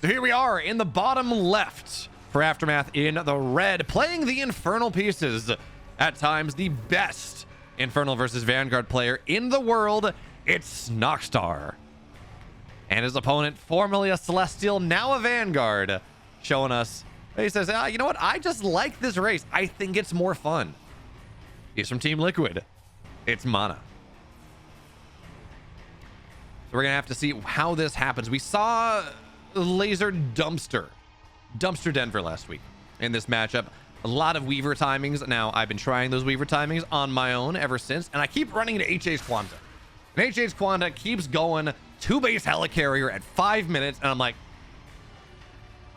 So here we are in the bottom left for Aftermath in the red, playing the Infernal pieces. At times, the best Infernal versus Vanguard player in the world. It's Snoxtar. And his opponent, formerly a Celestial, now a Vanguard, showing us. He says, you know what? I just like this race. I think it's more fun. He's from Team Liquid. It's MaNa. So we're going to have to see how this happens. We saw Laser Dumpster Denver last week in this matchup. A lot of Weaver timings. Now, I've been trying those Weaver timings on my own ever since, and I keep running into HA's Quanta. And HA's Quanta keeps going 2-base Helicarrier at 5 minutes, and I'm like,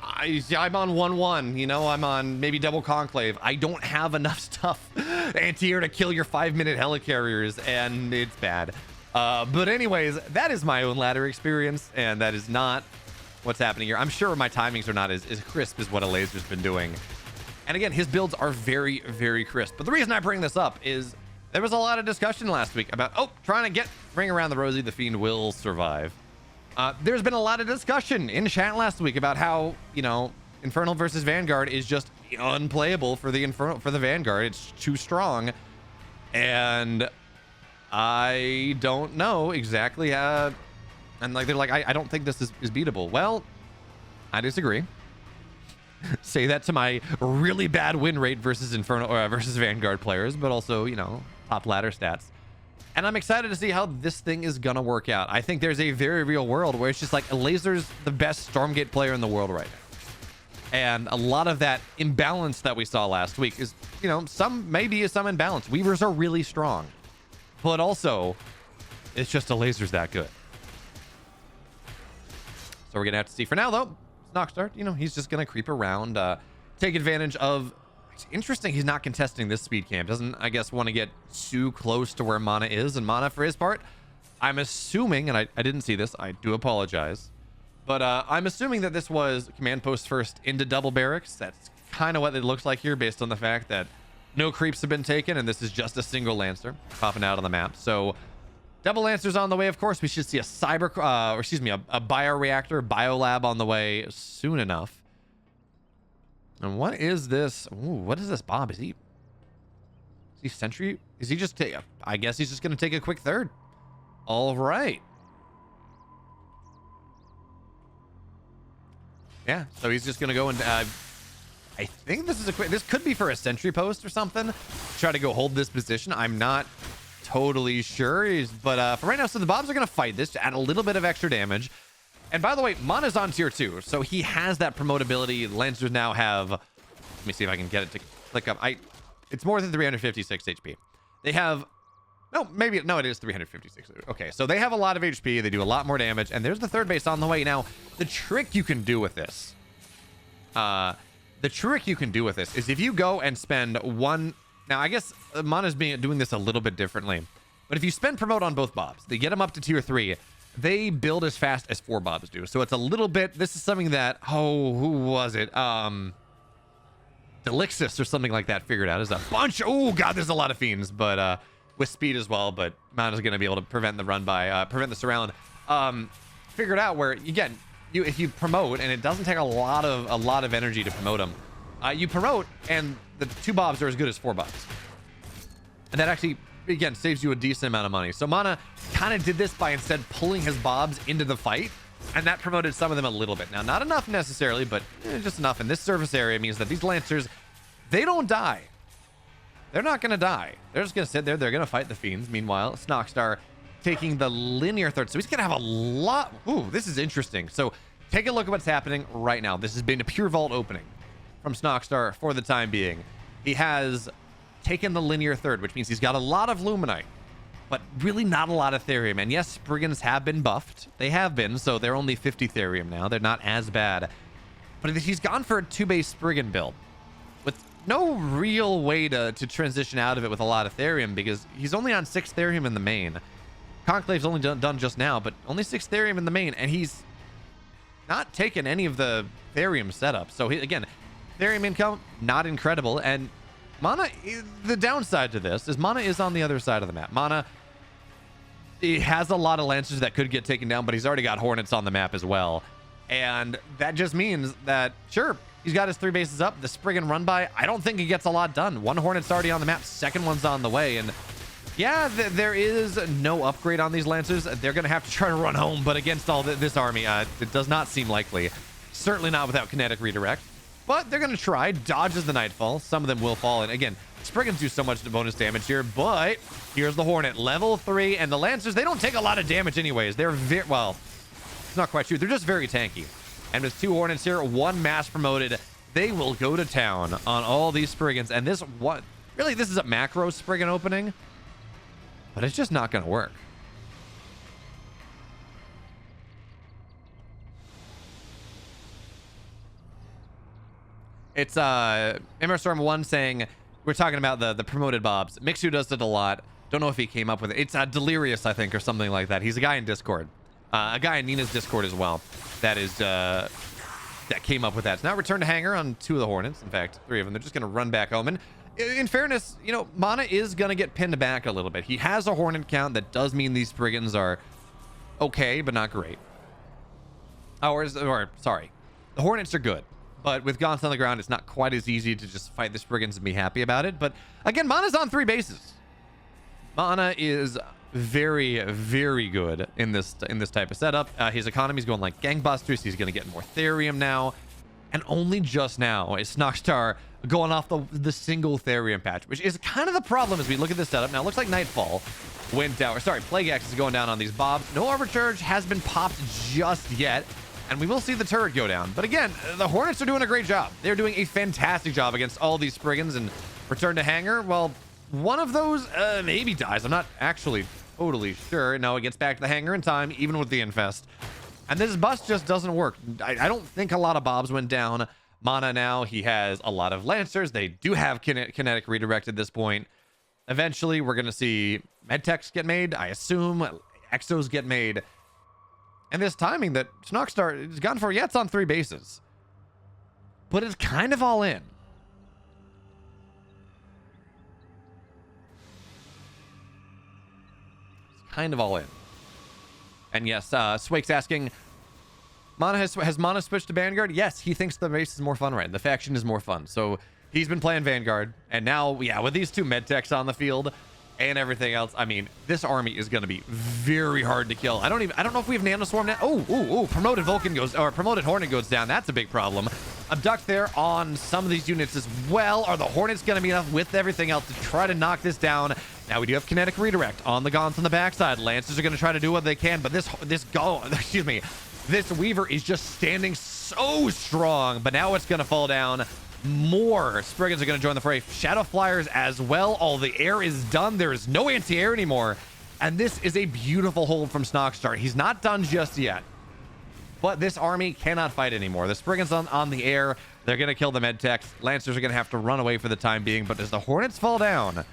I'm on 1-1, you know, I'm on maybe double Conclave. I don't have enough stuff anti-air to kill your 5-minute Helicarriers, and it's bad. But anyways, that is my own ladder experience, and that is not what's happening here. I'm sure my timings are not as crisp as what a Laser's been doing. And again, his builds are very, very crisp. But the reason I bring this up is there was a lot of discussion last week about, trying to ring around the Rosie, the Fiend will survive. There's been a lot of discussion in chat last week about how, you know, Infernal versus Vanguard is just unplayable for the Vanguard. It's too strong. And I don't know exactly how. And like, they're like, I don't think this is beatable. Well, I disagree. Say that to my really bad win rate versus Infernal versus Vanguard players, but also, you know, top ladder stats. And I'm excited to see how this thing is gonna work out. I think there's a very real world where it's just like Laser's the best Stormgate player in the world right now. And a lot of that imbalance that we saw last week is, you know, some imbalance. Weavers are really strong, but also it's just a Laser's that good. So we're gonna have to see. For now though, Snoxtar, you know, he's just gonna creep around, take advantage of. It's interesting he's not contesting this speed camp. Doesn't, I guess, want to get too close to where MaNa is. And MaNa, for his part, I'm assuming, and I didn't see this, I do apologize, but I'm assuming that this was command post first into double barracks. That's kind of what it looks like here, based on the fact that no creeps have been taken, and this is just a single Lancer popping out on the map. So double Lancers on the way. Of course, we should see a a bioreactor, biolab on the way soon enough. And what is this? Ooh, what is this, Bob? Is he Sentry? Is he just I guess he's just going to take a quick third. All right. Yeah, so he's just going to go and I think this is this could be for a sentry post or something. Try to go hold this position. I'm not totally sure. But for right now, so the Bobs are going to fight this to add a little bit of extra damage. And by the way, MaNa's on tier 2, so he has that promotability. Lancers now have, let me see if I can get it to click up. It's more than 356 HP. They have, it is 356. Okay, so they have a lot of HP. They do a lot more damage, and there's the third base on the way. Now, the trick you can do with this, is if you go and spend one. Now, I guess MaNa's doing this a little bit differently, but if you spend promote on both Bobs, they get them up to tier 3. They build as fast as 4 Bobs do. So it's a little bit, this is something that, who was it? Delixis or something like that figured out. There's a bunch. Oh god, there's a lot of Fiends, but with speed as well. But MaNa's going to be able to prevent the run by, prevent the surround. Figured out where, again, if you promote, and it doesn't take a lot of energy to promote them, you promote, and the 2 Bobs are as good as 4 Bobs. And that actually, again, saves you a decent amount of money. So MaNa kind of did this by instead pulling his Bobs into the fight, and that promoted some of them a little bit. Now, not enough necessarily, but just enough. And this surface area means that these Lancers, they don't die. They're not going to die. They're just going to sit there. They're going to fight the Fiends. Meanwhile, Snoxtar taking the linear third. So he's going to have a lot. Ooh, this is interesting. So take a look at what's happening right now. This has been a pure vault opening from Snoxtar for the time being. He has taken the linear third, which means he's got a lot of Luminite, but really not a lot of Therium. And yes, Spriggans have been buffed. They have been, so they're only 50 Therium now. They're not as bad. But he's gone for a 2-base Spriggan build with no real way to transition out of it with a lot of Therium, because he's only on 6 Therium in the main. Conclave's only done just now, but only 6 Therium in the main, and he's not taken any of the Therium setup. So again, Therium income, not incredible. And MaNa, the downside to this is MaNa is on the other side of the map. MaNa, he has a lot of Lancers that could get taken down, but he's already got Hornets on the map as well. And that just means that, sure, he's got his 3 bases up. The Spriggan run by, I don't think he gets a lot done. 1 Hornet's already on the map. 2nd one's on the way. And yeah, there is no upgrade on these Lancers. They're going to have to try to run home. But against all this army, it does not seem likely. Certainly not without kinetic redirect. But they're going to try. Dodges the Nightfall. Some of them will fall. And again, Spriggans do so much bonus damage here. But here's the Hornet. Level 3. And the Lancers, they don't take a lot of damage anyways. They're very, well, it's not quite true. They're just very tanky. And with 2 Hornets here, 1 mass promoted, they will go to town on all these Spriggans. And this, what? Really, this is a macro Spriggan opening. But it's just not going to work. It's Storm 1 saying, we're talking about the promoted Bobs. Mixu does it a lot. Don't know if he came up with it. It's Delirious, I think, or something like that. He's a guy in Discord. A guy in Nina's Discord as well. That is that came up with that. So now return to hangar on 2 of the Hornets. In fact, 3 of them. They're just going to run back home. And in fairness, you know, MaNa is going to get pinned back a little bit. He has a Hornet count. That does mean these Spriggans are okay, but not great. Or sorry, the Hornets are good. But with Gaunts on the ground, it's not quite as easy to just fight the Spriggans and be happy about it. But again, MaNa's on 3 bases. MaNa is very, very good in this type of setup. His economy's going like gangbusters. He's going to get more Therium now. And only just now is Snoxtar going off the single Therium patch, which is kind of the problem as we look at this setup. Now, it looks like Nightfall went down. Or sorry, Plague Axe is going down on these Bobs. No overcharge has been popped just yet. And we will see the turret go down. But again, the Hornets are doing a great job. They're doing a fantastic job against all these Spriggans. And return to hangar, well, one of those maybe dies. I'm not actually totally sure. No, it gets back to the hangar in time, even with the infest. And this bust just doesn't work. I don't think a lot of Bobs went down. MaNa now, he has a lot of Lancers. They do have kinetic redirect at this point. Eventually, we're going to see Medtechs get made. I assume Exos get made. And this timing that Snoxtar has gone for, yeah, it's on 3 bases. But it's kind of all in. It's kind of all in. And yes, Swake's asking, MaNa has MaNa switched to Vanguard? Yes, he thinks the race is more fun, right? The faction is more fun. So he's been playing Vanguard. And now, yeah, with these 2 medtechs on the field and everything else, I mean, this army is going to be very hard to kill. I don't know if we have Nanoswarm now. Oh, promoted Vulcan goes, or promoted Hornet goes down. That's a big problem. Abduct there on some of these units as well. Are the Hornets going to be enough with everything else to try to knock this down? Now we do have kinetic redirect on the Gaunts on the backside. Lancers are going to try to do what they can, but this Weaver is just standing so strong. But now it's going to fall down. More Spriggans are going to join the fray. Shadow Flyers as well. All the air is done. There is no anti-air anymore. And this is a beautiful hold from Snoxtar. He's not done just yet. But this army cannot fight anymore. The Spriggans on the air. They're going to kill the Medtechs. Lancers are going to have to run away for the time being. But as the Hornets fall down,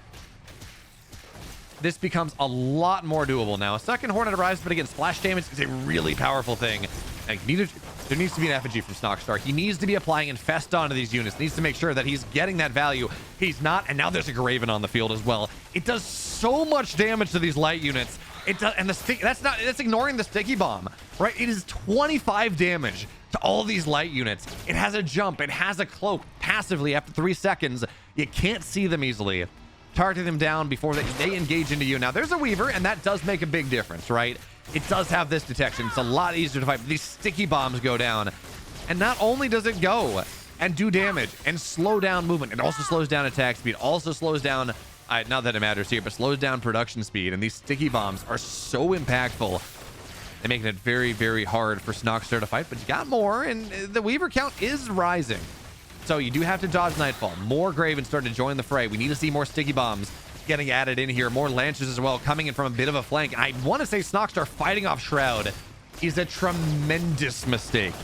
this becomes a lot more doable now. A second Hornet arrives, but again, splash damage is a really powerful thing. And there needs to be an effigy from Snoxtar. He needs to be applying Infest onto these units. Needs to make sure that he's getting that value. He's not, and now there's a Graven on the field as well. It does so much damage to these light units. It does, and that's ignoring the sticky bomb, right? It is 25 damage to all these light units. It has a jump. It has a cloak passively after 3 seconds. You can't see them easily. Target them down before they engage into you. Now, there's a Weaver, and that does make a big difference, right? It does have this detection. It's a lot easier to fight. But these sticky bombs go down. And not only does it go and do damage and slow down movement, it also slows down attack speed, also slows down, not that it matters here, but slows down production speed. And these sticky bombs are so impactful. They're making it very, very hard for Snoxtar to fight. But you got more, and the Weaver count is rising. So you do have to dodge Nightfall. More Gravens starting to join the fray. We need to see more sticky bombs getting added in here. More Lancers as well, coming in from a bit of a flank. And I want to say Snoxtar fighting off Shroud is a tremendous mistake.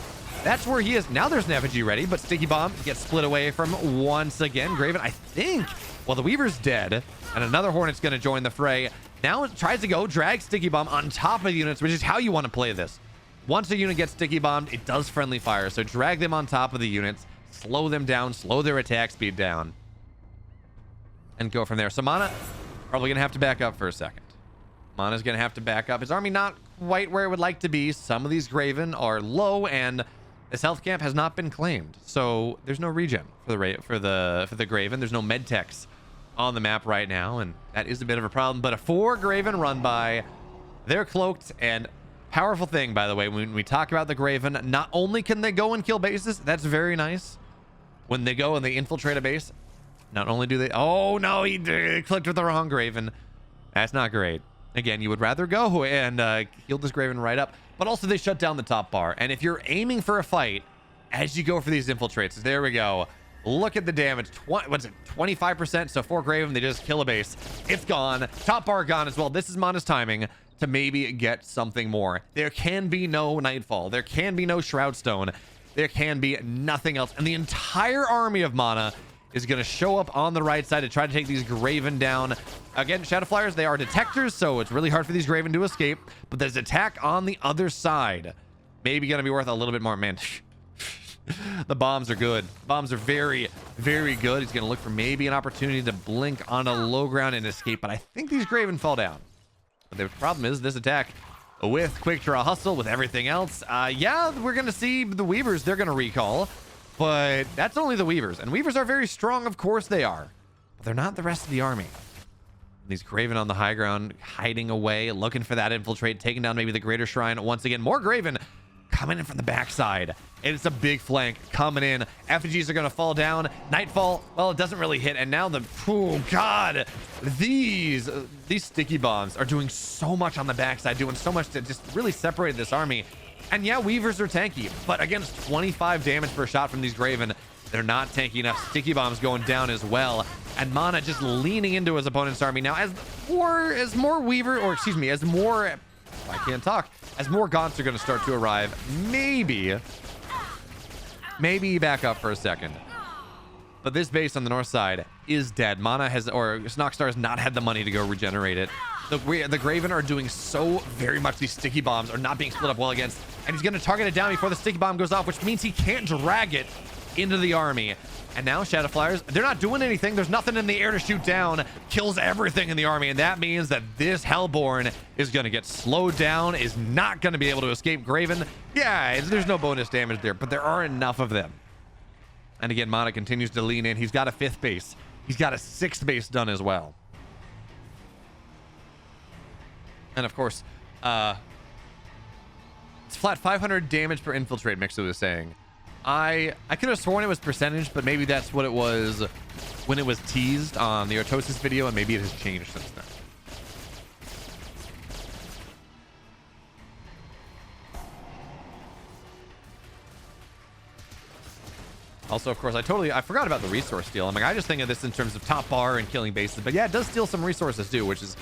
That's where he is. Now there's an effigy ready, but sticky bomb gets split away from once again. Graven, I think, well, the Weaver's dead, and another Hornet's going to join the fray. Now it tries to go drag sticky bomb on top of the units, which is how you want to play this. Once a unit gets sticky bombed, it does friendly fire. So drag them on top of the units, slow them down, slow their attack speed down, and go from there. So MaNa probably going to have to back up for a second. MaNa's going to have to back up. His army not quite where it would like to be. Some of these Graven are low, and this health camp has not been claimed, so there's no regen for the Graven. There's no med techs on the map right now, and that is a bit of a problem. But a 4 Graven run by, they're cloaked, and powerful thing, by the way, when we talk about the Graven, not only can they go and kill bases, that's very nice. When they go and they infiltrate a base, not only do they, oh no, he clicked with the wrong Graven. That's not great. Again, you would rather go and heal this Graven right up, but also they shut down the top bar. And if you're aiming for a fight as you go for these infiltrates, there we go. Look at the damage. What's it? 25%. So 4 Graven, they just kill a base. It's gone. Top bar gone as well. This is MaNa's timing to maybe get something more. There can be no Nightfall. There can be no Shroud Stone. There can be nothing else. And the entire army of MaNa is going to show up on the right side to try to take these Graven down. Again, Shadow Flyers, they are detectors, so it's really hard for these Graven to escape. But there's attack on the other side. Maybe going to be worth a little bit more. Man, the bombs are good. Bombs are very, very good. He's going to look for maybe an opportunity to blink on a low ground and escape. But I think these Graven fall down. But the problem is this attack with Quick Draw Hustle, with everything else. Yeah, we're going to see the Weavers. They're going to recall. But that's only the Weavers. And Weavers are very strong, of course they are. But they're not the rest of the army. These Graven on the high ground, hiding away, looking for that infiltrate, taking down maybe the Greater Shrine. Once again, more Graven coming in from the backside. And it's a big flank coming in. Effigies are going to fall down. Nightfall, well, it doesn't really hit. And now the, oh God, these sticky bombs are doing so much on the backside, doing so much to just really separate this army. And yeah, Weavers are tanky, but against 25 damage per shot from these Graven, they're not tanky enough. Sticky bombs going down as well. And MaNa just leaning into his opponent's army. Now, as more Weaver, or excuse me, as more, I can't talk, as more Gaunts are going to start to arrive, maybe back up for a second. But this base on the north side is dead. MaNa has, or Snoxtar has not had the money to go regenerate it. The Graven are doing so very much. These sticky bombs are not being split up well against. And he's going to target it down before the sticky bomb goes off, which means he can't drag it into the army. And now Shadow Flyers, they're not doing anything. There's nothing in the air to shoot down. Kills everything in the army. And that means that this Hellborn is going to get slowed down, is not going to be able to escape Graven. Yeah, there's no bonus damage there, but there are enough of them. And again, MaNa continues to lean in. He's got a 5th base. He's got a 6th base done as well. And of course, it's flat 500 damage per infiltrate, Mixu was saying. I could have sworn it was percentage, but maybe that's what it was when it was teased on the Ortosis video, and maybe it has changed since then. Also, of course, I forgot about the resource steal. I'm like, I just think of this in terms of top bar and killing bases, but yeah, it does steal some resources too, which is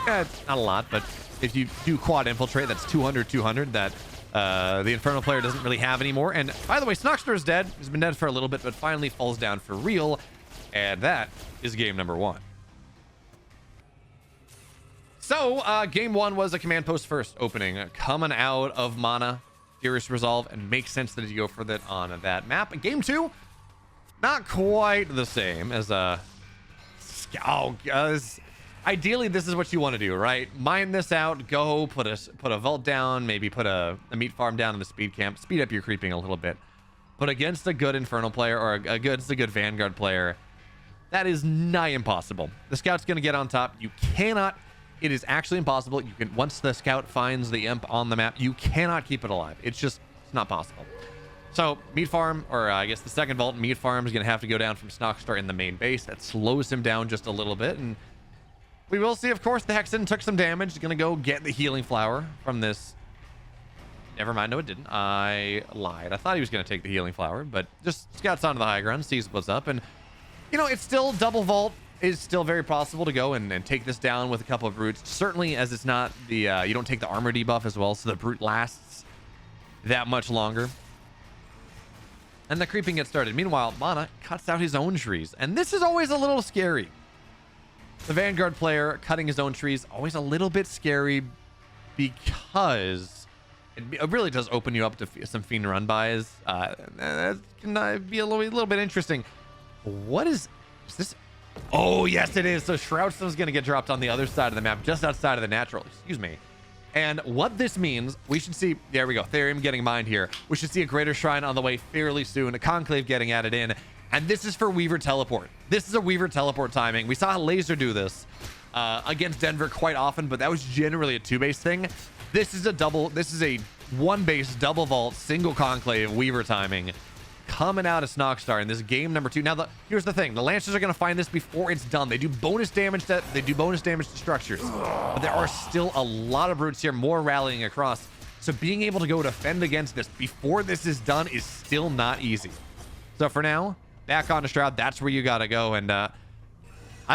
not a lot, but if you do quad infiltrate, that's 200 that the Infernal player doesn't really have anymore. And by the way, Snoxtar is dead. He's been dead for a little bit, but finally falls down for real. And that is game number 1. So game 1 was a command post first opening coming out of MaNa. Furious Resolve, and makes sense that you go for that on that map. And game 2, not quite the same as ideally this is what you want to do, right? Mine this out, go put a vault down, maybe put a meat farm down in the speed camp, speed up your creeping a little bit. But against a good Infernal player or a good Vanguard player, that is nigh impossible. The scout's going to get on top. You cannot. It is actually impossible. You can, once the scout finds the imp on the map, you cannot keep it alive. It's not possible. So meat farm, or I guess the second vault meat farm, is going to have to go down from Snoxtar in the main base. That slows him down just a little bit. And we will see, of course, the Hexen took some damage. He's going to go get the healing flower from this. Never mind. No, it didn't. I lied. I thought he was going to take the healing flower, but just scouts onto the high ground, sees what's up. And, you know, it's still double vault. Is still very possible to go and take this down with a couple of brutes. Certainly, as it's not the you don't take the armor debuff as well, so the brute lasts that much longer. And the creeping gets started. Meanwhile, MaNa cuts out his own trees, and this is always a little scary. The Vanguard player cutting his own trees, always a little bit scary, because it really does open you up to some fiend run bys. That can be a little bit interesting. What is this? Oh, yes, it is. So Shroud Stone's going to get dropped on the other side of the map, just outside of the natural. Excuse me. And what this means, we should see, there we go, Therium getting mined here. We should see a Greater Shrine on the way fairly soon, a Conclave getting added in. And this is for Weaver Teleport. This is a Weaver Teleport timing. We saw Laser do this against Denver quite often, but that was generally a 2-base thing. This is a 1-base double vault, single Conclave Weaver timing coming out of Snoxtar in this game number 2. Now, here's the thing. The Lancers are going to find this before it's done. They do bonus damage to structures. But there are still a lot of brutes here, more rallying across. So being able to go defend against this before this is done is still not easy. So for now, back onto Shroud. That's where you got to go. And I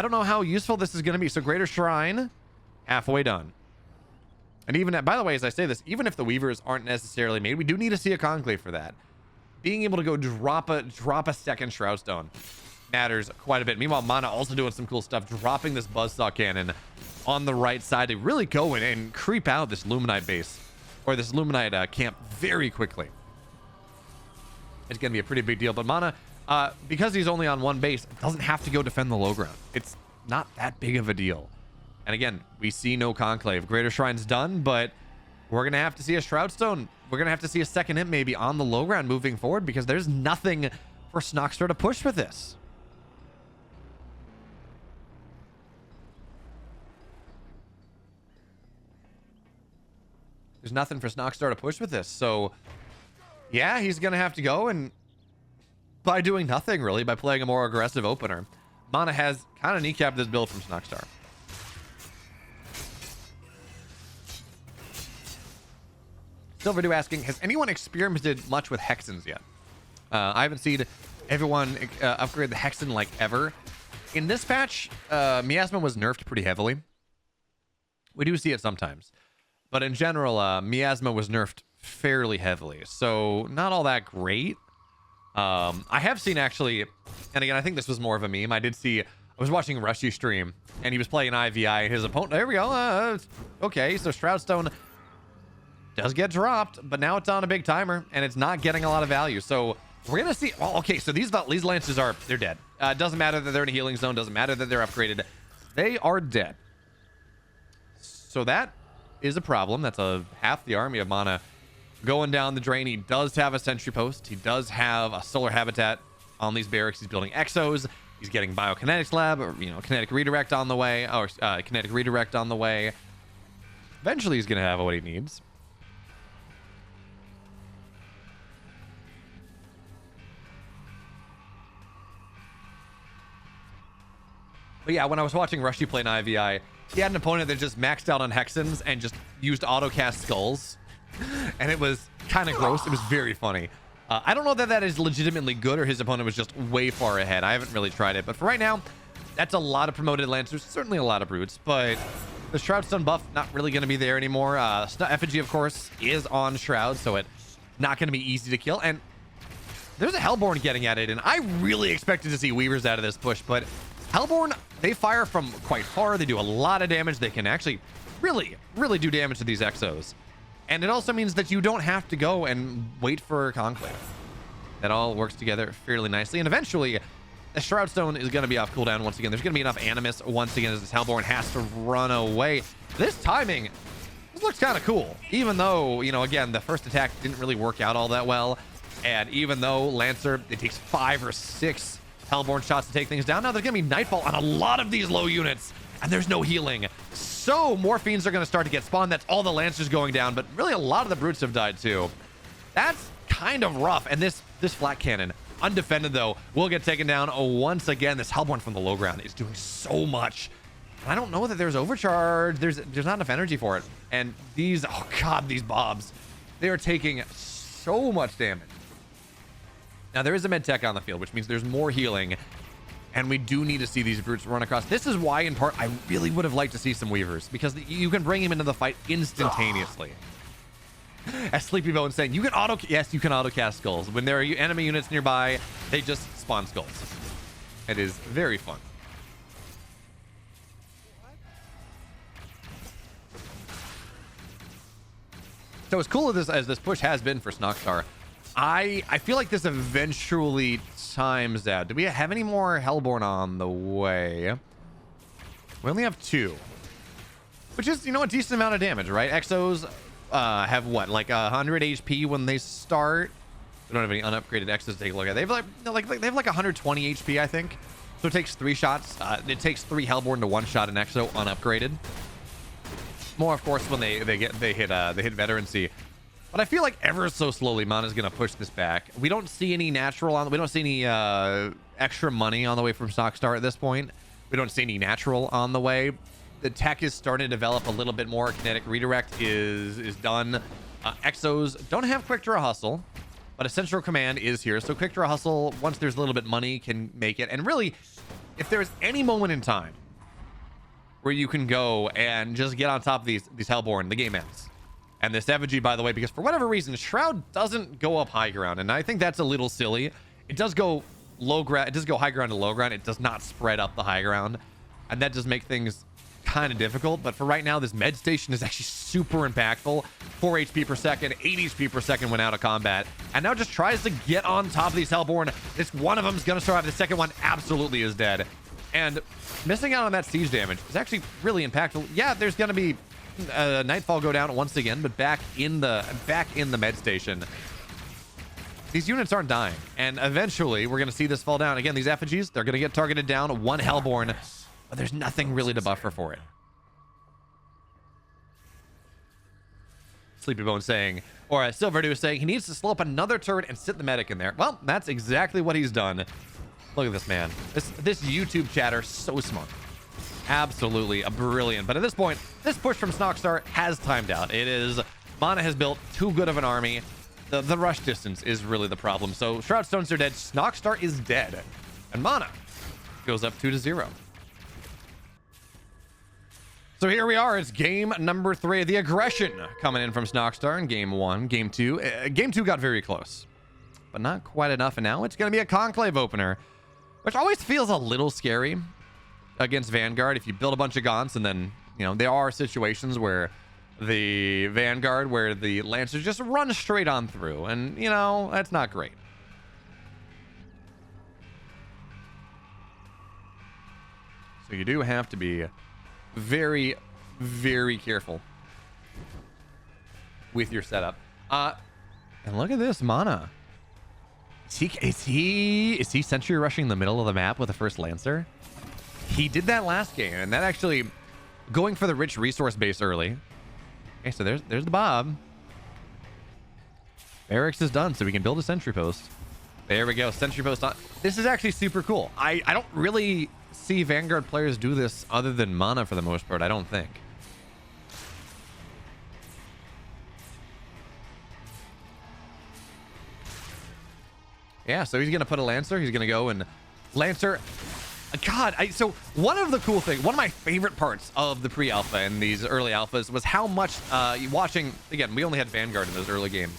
don't know how useful this is going to be. So Greater Shrine, halfway done. And even, by the way, as I say this, even if the Weavers aren't necessarily made, we do need to see a Conclave for that. Being able to go drop a second Shroud Stone matters quite a bit. Meanwhile, MaNa also doing some cool stuff, dropping this Buzzsaw Cannon on the right side to really go in and creep out this Luminite base, or this Luminite camp very quickly. It's going to be a pretty big deal. But MaNa, because he's only on 1 base, doesn't have to go defend the low ground. It's not that big of a deal. And again, we see no Conclave. Greater Shrine's done, but we're going to have to see a Shroud Stone. We're going to have to see a second hit maybe on the low ground moving forward, because there's nothing for Snoxtar to push with this. There's nothing for Snoxtar to push with this. So, yeah, he's going to have to go, and by doing nothing, really, by playing a more aggressive opener, MaNa has kind of kneecapped this build from Snoxtar. Silverdew asking, has anyone experimented much with Hexens yet? I haven't seen everyone upgrade the Hexen like ever. In this patch, Miasma was nerfed pretty heavily. We do see it sometimes. But in general, Miasma was nerfed fairly heavily. So not all that great. I have seen actually, and again, I think this was more of a meme. I was watching Rushy stream, and he was playing IVI, and his opponent, there we go. Okay, so Shroudstone does get dropped, but now it's on a big timer, and it's not getting a lot of value. So we're going to see, well, okay, so these Lancers they're dead. Doesn't matter that they're in a healing zone, doesn't matter that they're upgraded. They are dead. So that is a problem. That's half the army of MaNa going down the drain. He does have a sentry post. He does have a solar habitat on these barracks. He's building exos. He's getting biokinetics lab, or kinetic redirect on the way, or kinetic redirect on the way. Eventually, he's going to have what he needs. But yeah, when I was watching Rushy play in IVI, he had an opponent that just maxed out on Hexens and just used auto-cast skulls. And it was kind of gross. It was very funny. I don't know that is legitimately good, or his opponent was just way far ahead. I haven't really tried it. But for right now, that's a lot of promoted Lancers. Certainly a lot of brutes. But the Shroud Stun buff, not really going to be there anymore. Effigy, of course, is on Shroud, so it's not going to be easy to kill. And there's a Hellborn getting at it. And I really expected to see Weavers out of this push. But Hellborn, they fire from quite far. They do a lot of damage. They can actually really, really do damage to these Exos. And it also means that you don't have to go and wait for Conclave. That all works together fairly nicely. And eventually, the Shroud Stone is going to be off cooldown once again. There's going to be enough Animus once again as this Hellborn has to run away. This timing, this looks kind of cool. Even though, again, the first attack didn't really work out all that well. And even though Lancer, it takes 5 or 6 Hellborn shots to take things down. Now there's going to be Nightfall on a lot of these low units, and there's no healing. So Morphines are going to start to get spawned. That's all the Lancers going down, but really a lot of the brutes have died too. That's kind of rough. And this flat cannon, undefended though, will get taken down once again. This Hellborn from the low ground is doing so much. And I don't know that there's overcharge. There's not enough energy for it. And these, oh god, these Bobs, they are taking so much damage. Now, there is a med tech on the field, which means there's more healing, and we do need to see these brutes run across. This is why, in part, I really would have liked to see some Weavers, because you can bring him into the fight instantaneously. As Sleepy Bone saying, you can auto-cast skulls. When there are enemy units nearby, they just spawn skulls. It is very fun. So as cool as this push has been for Snoxtar, I feel like this eventually times out. Do we have any more Hellborn on the way? We only have 2. which is, you know, a decent amount of damage, right? Exos have what, like 100 HP when they start. We don't have any unupgraded Exos to take a look at. They have like 120 HP, I think. So it takes 3 shots. It takes 3 Hellborn to 1 shot an Exo unupgraded. More, of course, when they hit veterancy. But I feel like ever so slowly, MaNa's gonna push this back. We don't see any natural on. We don't see any extra money on the way from Snoxtar at this point. We don't see any natural on the way. The tech is starting to develop a little bit more. Kinetic redirect is done. Exos don't have quick draw hustle, but a central command is here. So quick draw hustle, once there's a little bit money, can make it. And really, if there's any moment in time where you can go and just get on top of these Hellborn, the game ends. And this effigy, by the way, because for whatever reason, Shroud doesn't go up high ground, and I think that's a little silly. It does go low ground. It does go high ground to low ground. It does not spread up the high ground, and that does make things kind of difficult. But for right now, this med station is actually super impactful. 4 HP per second, 8 HP per second when out of combat, and now just tries to get on top of these Hellborn. This one of them is going to survive. The second one absolutely is dead, and missing out on that siege damage is actually really impactful. Yeah, there's going to be Nightfall go down once again, but back in the med station, these units aren't dying, and eventually we're going to see this fall down again. These effigies, they're going to get targeted down. 1 Hellborn, but there's nothing really to buffer for it. Sleepy Bone saying, or Silverdew is saying, he needs to slow up another turret and sit the medic in there. Well, that's exactly what he's done. Look at this man. This YouTube chatter, so smart. Absolutely brilliant. But at this point, this push from Snoxtar has timed out. It is, MaNa has built too good of an army. The rush distance is really the problem. So Shroud Stones are dead. Snoxtar is dead. And MaNa goes up 2-0. So here we are. It's game number 3. The aggression coming in from Snoxtar in game 1. Game 2. Game 2 got very close, but not quite enough. And now it's going to be a Conclave opener, which always feels a little scary against Vanguard. If you build a bunch of gaunts, and then, you know, there are situations where the Vanguard, where the Lancers just run straight on through, and, you know, that's not great. So you do have to be very, very careful with your setup. And look at this, MaNa. Is he sentry rushing the middle of the map with the first Lancer? He did that last game, and that actually going for the rich resource base early. Okay, so there's the Bob. Barracks is done, so we can build a sentry post. There we go, sentry post on. This is actually super cool. I don't really see Vanguard players do this other than MaNa for the most part, I don't think. Yeah, so he's gonna put a Lancer. He's gonna go and Lancer. God, so one of my favorite parts of the pre-alpha and these early alphas was how much watching, again, we only had Vanguard in those early games,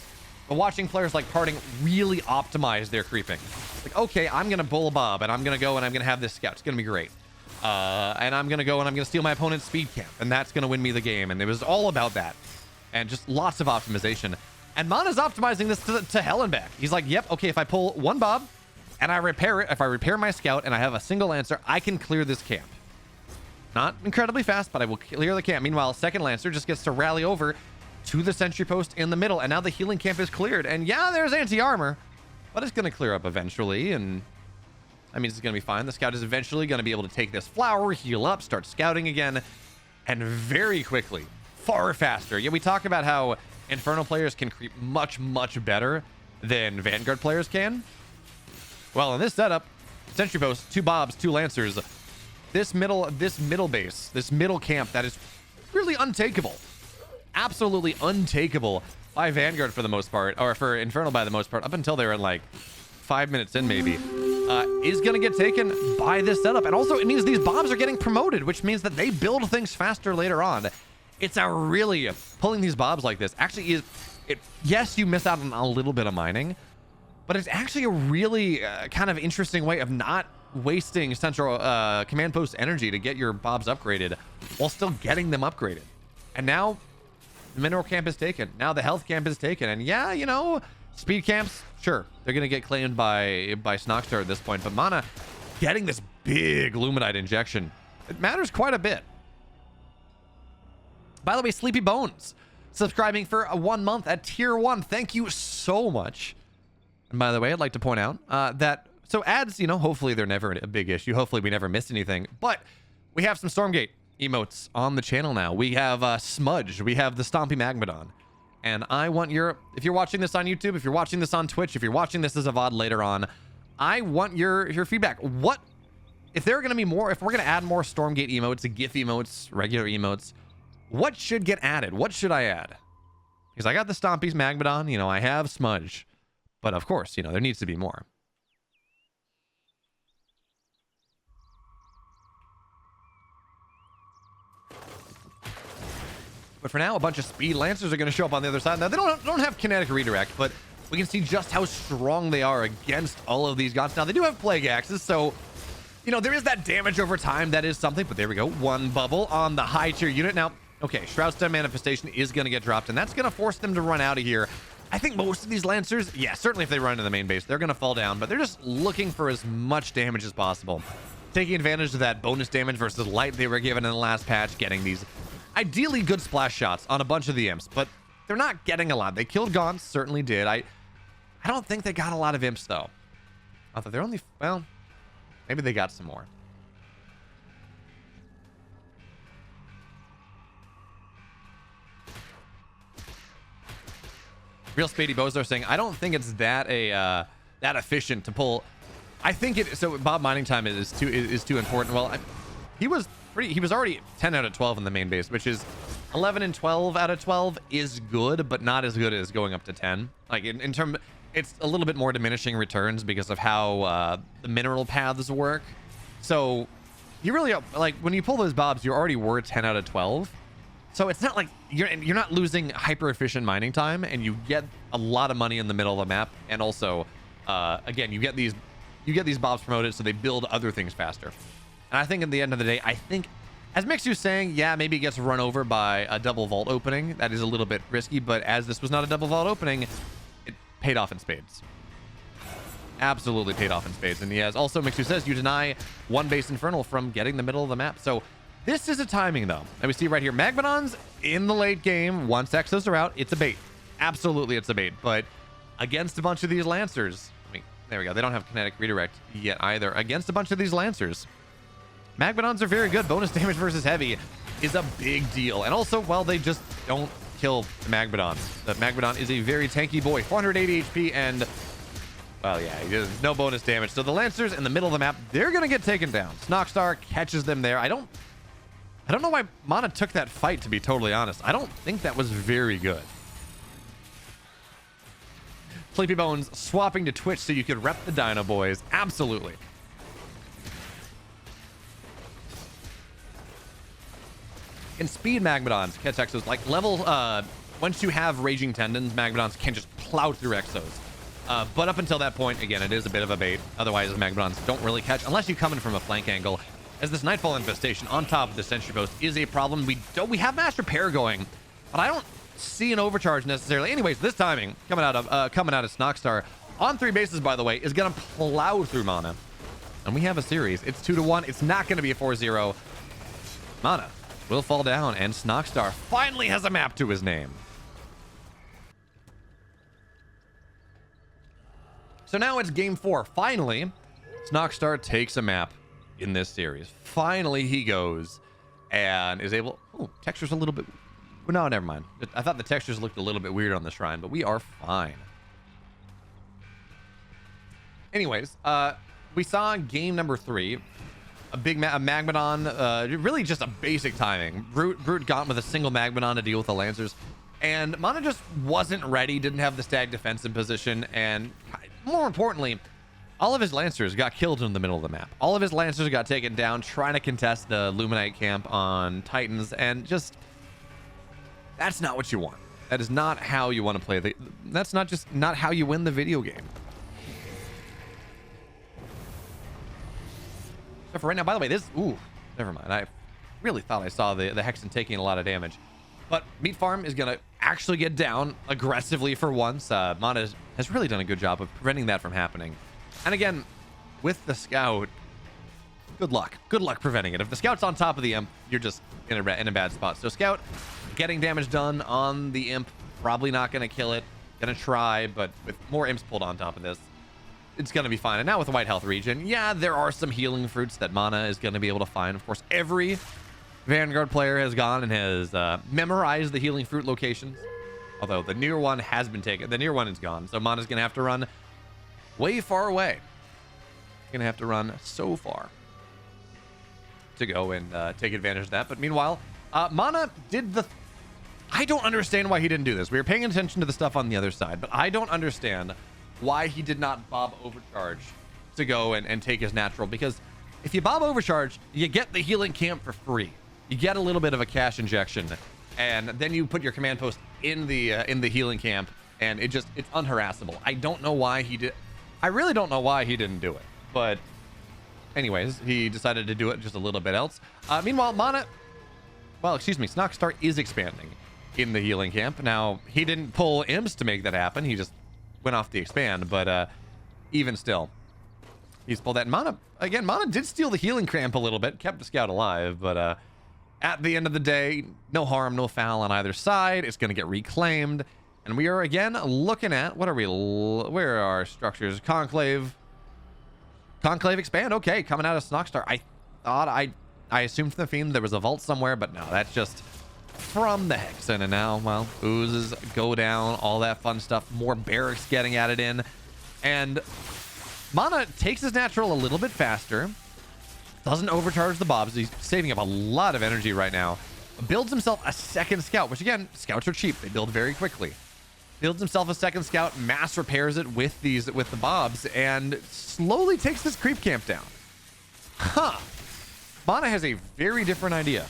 but watching players like Parting really optimize their creeping. Like, okay, I'm gonna bull a Bob, and I'm gonna go and I'm gonna have this scout. It's gonna be great. And I'm gonna go and I'm gonna steal my opponent's speed camp, and that's gonna win me the game. And it was all about that, and just lots of optimization. And MaNa's optimizing this to hell and back. He's like, yep, okay, if I pull 1 Bob and I repair it, if I repair my scout and I have a single Lancer, I can clear this camp. Not incredibly fast, but I will clear the camp. Meanwhile, second Lancer just gets to rally over to the sentry post in the middle, and now the healing camp is cleared. And yeah, there's anti-armor, but it's going to clear up eventually, and I mean, it's going to be fine. The scout is eventually going to be able to take this flower, heal up, start scouting again, and very quickly, far faster. Yeah, we talk about how Infernal players can creep much, much better than Vanguard players can. Well, in this setup, sentry post, 2 Bobs, 2 Lancers, this middle base, this middle camp that is really untakeable, absolutely untakeable by Vanguard for the most part, or for Infernal by the most part, up until they were like 5 minutes in maybe, is going to get taken by this setup. And also it means these Bobs are getting promoted, which means that they build things faster later on. It's a really, pulling these Bobs like this actually is, yes, you miss out on a little bit of mining, but it's actually a really kind of interesting way of not wasting central command post energy to get your Bobs upgraded while still getting them upgraded. And now the mineral camp is taken. Now the health camp is taken. And yeah, you know, speed camps, sure, they're going to get claimed by Snoxtar at this point. But MaNa getting this big Luminite injection, it matters quite a bit. By the way, Sleepy Bones subscribing for 1 month at tier 1. Thank you so much. And by the way, I'd like to point out that, so ads, you know, hopefully they're never a big issue. Hopefully we never miss anything. But we have some Stormgate emotes on the channel now. We have Smudge. We have the Stompy Magmadon. And I want your, if you're watching this on YouTube, if you're watching this on Twitch, if you're watching this as a VOD later on, I want your feedback. What, if there are going to be more, if we're going to add more Stormgate emotes, GIF emotes, regular emotes, what should get added? What should I add? Because I got the Stompy's Magmadon, you know, I have Smudge. But of course, you know, there needs to be more. But for now, a bunch of Speed Lancers are going to show up on the other side. Now, they don't have Kinetic Redirect, but we can see just how strong they are against all of these gods. Now, they do have Plague Axes, so, you know, there is that damage over time. That is something, but there we go. One bubble on the high tier unit. Now, okay, Shroudstone Manifestation is going to get dropped, and that's going to force them to run out of here. I think most of these Lancers, yeah, certainly if they run into the main base, they're going to fall down, but they're just looking for as much damage as possible. Taking advantage of that bonus damage versus light they were given in the last patch, getting these ideally good splash shots on a bunch of the imps, but they're not getting a lot. They killed Gaunts, certainly did. I don't think they got a lot of imps, though. I thought they're only, well, maybe they got some more. Real Spady Bozo saying, I don't think it's that that efficient to pull. I think it, so Bob Mining Time is too important. Well, he was already 10 out of 12 in the main base, which is 11 and 12 out of 12 is good, but not as good as going up to 10. Like in terms, it's a little bit more diminishing returns because of how the mineral paths work. So you really, like, when you pull those Bobs, you already were 10 out of 12. So it's not like you're not losing hyper efficient mining time, and you get a lot of money in the middle of the map. And also, again, you get these Bobs promoted, so they build other things faster. And I think at the end of the day, I think, as Mixu's saying, yeah, maybe it gets run over by a double vault opening. That is a little bit risky, but as this was not a double vault opening, it paid off in spades. Absolutely paid off in spades. And yes, also Mixu says you deny one base Infernal from getting the middle of the map. So this is a timing, though. And we see right here, Magmadon's in the late game. Once Exos are out, it's a bait. Absolutely, it's a bait. But against a bunch of these Lancers, I mean, there we go. They don't have Kinetic Redirect yet either. Against a bunch of these Lancers, Magmadons are very good. Bonus damage versus heavy is a big deal. And also, well, they just don't kill the Magmadon. The Magmadon is a very tanky boy. 480 HP and, well, yeah, he does no bonus damage. So the Lancers in the middle of the map, they're going to get taken down. Snoxtar catches them there. I don't know why MaNa took that fight, to be totally honest. I don't think that was very good. Sleepy Bones swapping to Twitch so you could rep the Dino Boys. Absolutely. And speed Magmadons catch Exos. Like level, once you have Raging Tendons, Magmadons can just plow through Exos. But up until that point, again, it is a bit of a bait. Otherwise, Magmadons don't really catch, unless you come in from a flank angle. As this Nightfall infestation on top of the Sentry Post is a problem. We have Mass Repair going, but I don't see an overcharge necessarily. Anyways, this timing coming out of Snoxtar on 3 bases, by the way, is gonna plow through MaNa. And we have a series. It's 2-1. It's not gonna be a 4-0. MaNa will fall down, and Snoxtar finally has a map to his name. So now it's game 4. Finally, Snoxtar takes a map in this series. Finally, he goes and is able. Oh, texture's a little bit. No, never mind. I thought the textures looked a little bit weird on the shrine, but we are fine. Anyways, we saw game number 3. A big Magmadon, really just a basic timing. Brute Gaunt with a single Magmadon to deal with the Lancers. And MaNa just wasn't ready, didn't have the stag defense in position, and more importantly, all of his Lancers got killed in the middle of the map. All of his Lancers got taken down trying to contest the Luminite camp on Titans, and just, that's not what you want. That is not how you want to play. That's not how you win the video game. So for right now, by the way, ooh, never mind. I really thought I saw the Hexen taking a lot of damage. But Meat Farm is going to actually get down aggressively for once. MaNa has really done a good job of preventing that from happening. And again, with the Scout, good luck. Good luck preventing it. If the Scout's on top of the imp, you're just in a bad spot. So Scout Getting damage done on the imp, probably not going to kill it. Gonna try, but with more imps pulled on top of this, it's gonna be fine. And now with the white health regen, yeah, there are some healing fruits that MaNa is gonna be able to find. Of course, every Vanguard player has gone and has memorized the healing fruit locations. Although the near one has been taken. The near one is gone. So MaNa's gonna have to run way far away. Gonna have to run so far to go and take advantage of that. But meanwhile, MaNa did the... I don't understand why he didn't do this. We were paying attention to the stuff on the other side, but I don't understand why he did not Bob Overcharge to go and take his natural. Because if you Bob Overcharge, you get the healing camp for free. You get a little bit of a cash injection, and then you put your command post in the healing camp, and it's unharassable. I don't know why he did. I really don't know why he didn't do it. But anyways, he decided to do it just a little bit else. Meanwhile, Snoxtar is expanding in the healing camp. Now, he didn't pull imps to make that happen. He just went off the expand, but even still, he's pulled that. And MaNa did steal the healing cramp a little bit, kept the scout alive, but at the end of the day, no harm, no foul on either side. It's going to get reclaimed. And we are again looking at, where are our structures? Conclave expand. Okay, coming out of Snoxtar. I assumed from the Fiend there was a vault somewhere, but no, that's just from the Hexen. And now, well, oozes go down, all that fun stuff. More barracks getting added in. And MaNa takes his natural a little bit faster. Doesn't overcharge the bobs. He's saving up a lot of energy right now. Builds himself a second scout, which again, scouts are cheap. They build very quickly. Builds himself a second scout, mass repairs it with the bobs, and slowly takes this creep camp down. Huh. MaNa has a very different idea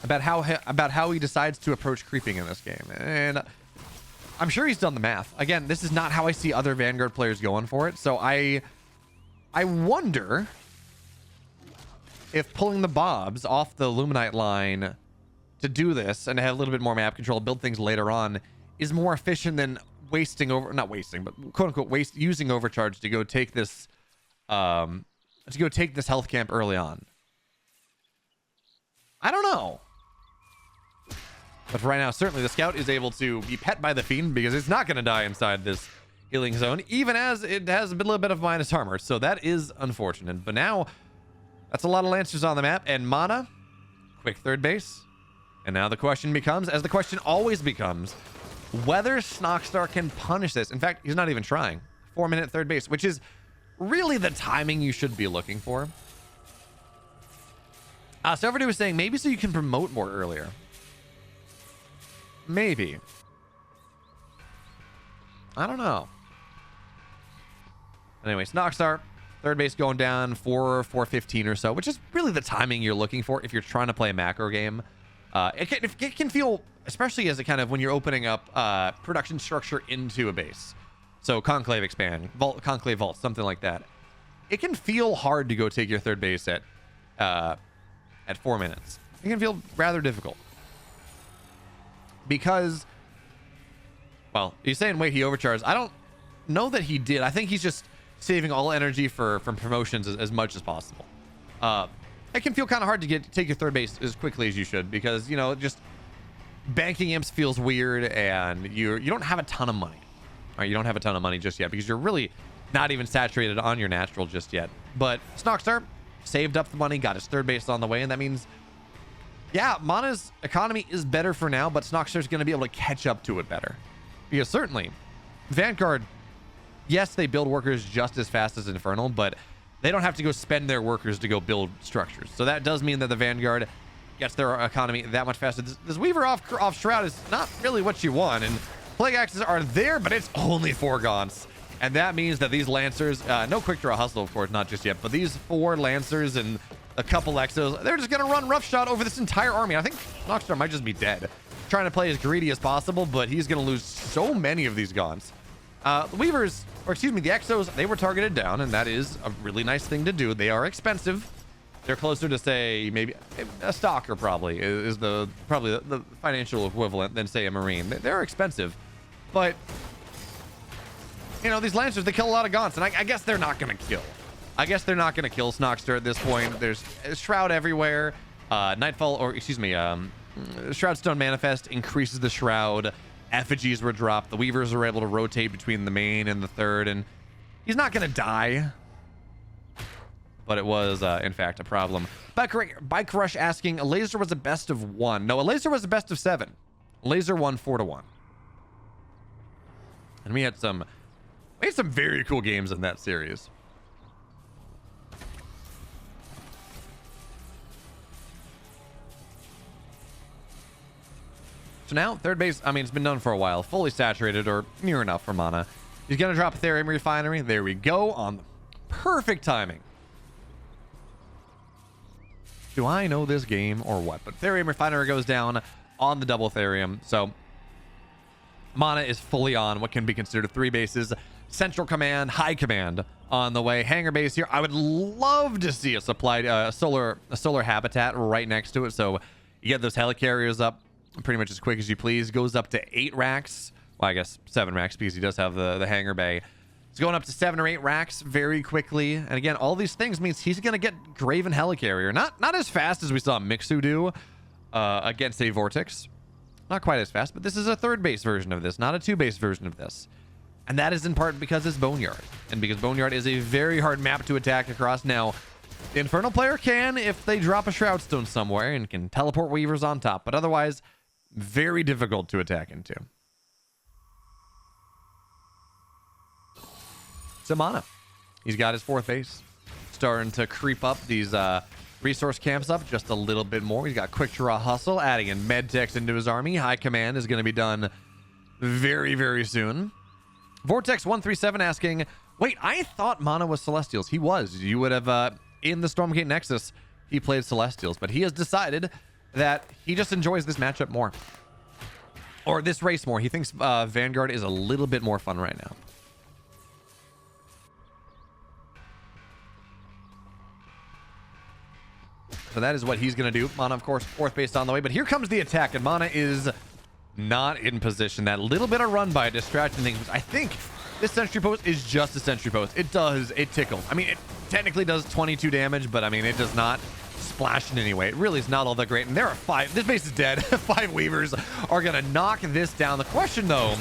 about how he decides to approach creeping in this game, and I'm sure he's done the math. Again, this is not how I see other Vanguard players going for it, so I wonder if pulling the bobs off the Luminite line to do this and have a little bit more map control, build things later on, is more efficient than not wasting, but quote unquote using overcharge to go take this health camp early on. I don't know. But right now, certainly the scout is able to be pet by the Fiend because it's not going to die inside this healing zone, even as it has a little bit of minus armor. So that is unfortunate. But now, that's a lot of Lancers on the map. And MaNa, quick third base. And now the question becomes, as the question always becomes, whether Snoxtar can punish this. In fact, he's not even trying. 4-minute third base, which is really the timing you should be looking for. So everybody was saying maybe so you can promote more earlier. Maybe. I don't know. Anyway, Snoxtar, third base going down 415 or so, which is really the timing you're looking for if you're trying to play a macro game. It can feel, especially as a kind of when you're opening up production structure into a base. So Conclave expand, Conclave vault, something like that. It can feel hard to go take your third base at 4 minutes. It can feel rather difficult. Because, well, he's saying wait, he overcharged. I don't know that he did. I think he's just saving all energy from promotions as much as possible. It can feel kind of hard to take your third base as quickly as you should because, you know, just banking imps feels weird and you don't have a ton of money. All right, you don't have a ton of money just yet because you're really not even saturated on your natural just yet. But Snoxtar saved up the money, got his third base on the way, and that means, yeah, MaNa's economy is better for now, but Snoxtar's going to be able to catch up to it better. Because certainly, Vanguard, yes, they build workers just as fast as Infernal, but they don't have to go spend their workers to go build structures. So that does mean that the Vanguard gets their economy that much faster. This Weaver off Shroud is not really what you want, and Plague Axes are there, but it's only 4 Gaunts. And that means that these Lancers, no quick draw hustle, of course, not just yet, but these 4 Lancers and a couple Exos, they're just going to run roughshod over this entire army. I think Snoxtar might just be dead. Trying to play as greedy as possible, but he's going to lose so many of these Gaunts. The Weavers, or excuse me, the Exos, they were targeted down, and that is a really nice thing to do. They are expensive. They're closer to, say, maybe a Stalker probably is probably the financial equivalent than, say, a Marine. They're expensive, but you know, these Lancers, they kill a lot of Gaunts, and I guess they're not going to kill. I guess they're not going to kill Snoxtar at this point. There's Shroud everywhere. Nightfall, or excuse me, Shroudstone Manifest increases the Shroud. Effigies were dropped. The Weavers were able to rotate between the main and the third, and he's not going to die. But it was, in fact, a problem. Bike Rush asking, a laser was a best of 1. No, a laser was a best of 7. Laser won 4-1. And we had some very cool games in that series. So now, third base, I mean, it's been done for a while. Fully saturated or near enough for MaNa. He's going to drop a Therium Refinery. There we go. On perfect timing. Do I know this game or what? But Therium Refinery goes down on the double Therium. So MaNa is fully on what can be considered 3 bases. Central Command, High Command on the way. Hangar base here. I would love to see a supplied solar habitat right next to it. So you get those helicarriers up pretty much as quick as you please. Goes up to 8 racks. Well, I guess 7 racks because he does have the hangar bay. It's going up to 7 or 8 racks very quickly. And again, all these things means he's going to get Graven helicarrier. Not as fast as we saw Mixu do against a Vortex. Not quite as fast, but this is a 3rd base version of this, not a 2 base version of this. And that is in part because it's Boneyard. And because Boneyard is a very hard map to attack across. Now, the Infernal player can if they drop a Shroudstone somewhere and can teleport Weavers on top. But otherwise, very difficult to attack into. So MaNa, he's got his 4th base. Starting to creep up these resource camps up just a little bit more. He's got Quick Draw Hustle, adding in Medtechs into his army. High Command is going to be done very, very soon. Vortex137 asking, wait, I thought MaNa was Celestials. He was. You would have, in the Stormgate Nexus, he played Celestials. But he has decided that he just enjoys this matchup more. Or this race more. He thinks Vanguard is a little bit more fun right now. So that is what he's going to do. MaNa, of course, 4th base on the way. But here comes the attack, and MaNa is not in position. That little bit of run by distracting things. I think this sentry post is just a sentry post. It tickles. I mean, it technically does 22 damage, but I mean, it does not splash in any way. It really is not all that great. And there are 5. This base is dead. 5 Weavers are going to knock this down. The question, though,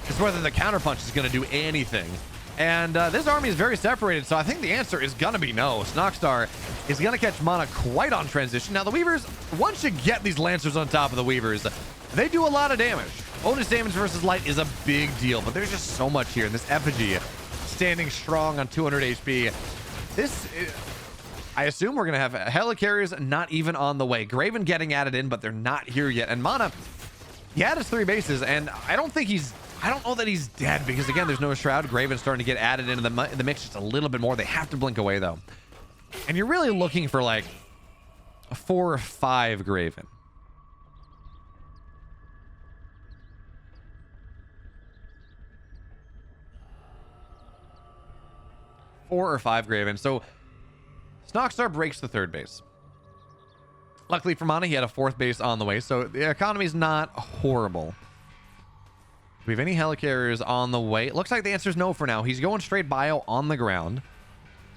is whether the counterpunch is going to do anything. And this army is very separated, so I think the answer is going to be no. Snoxtar is going to catch MaNa quite on transition. Now, the Weavers, once you get these Lancers on top of the Weavers, they do a lot of damage. Bonus damage versus light is a big deal, but there's just so much here. And this Effigy standing strong on 200 HP. This is, I assume we're going to have helicarriers not even on the way. Graven getting added in, but they're not here yet. And MaNa, he had his 3 bases, and I don't know that he's dead because, again, there's no Shroud. Graven's starting to get added into the mix just a little bit more. They have to blink away, though. And you're really looking for, like, a 4 or 5 Graven. Four or 5 Graven. So, Snoxtar breaks the 3rd base. Luckily for MaNa, he had a 4th base on the way, so the economy's not horrible. Do we have any helicarriers on the way? It looks like the answer is no for now. He's going straight bio on the ground.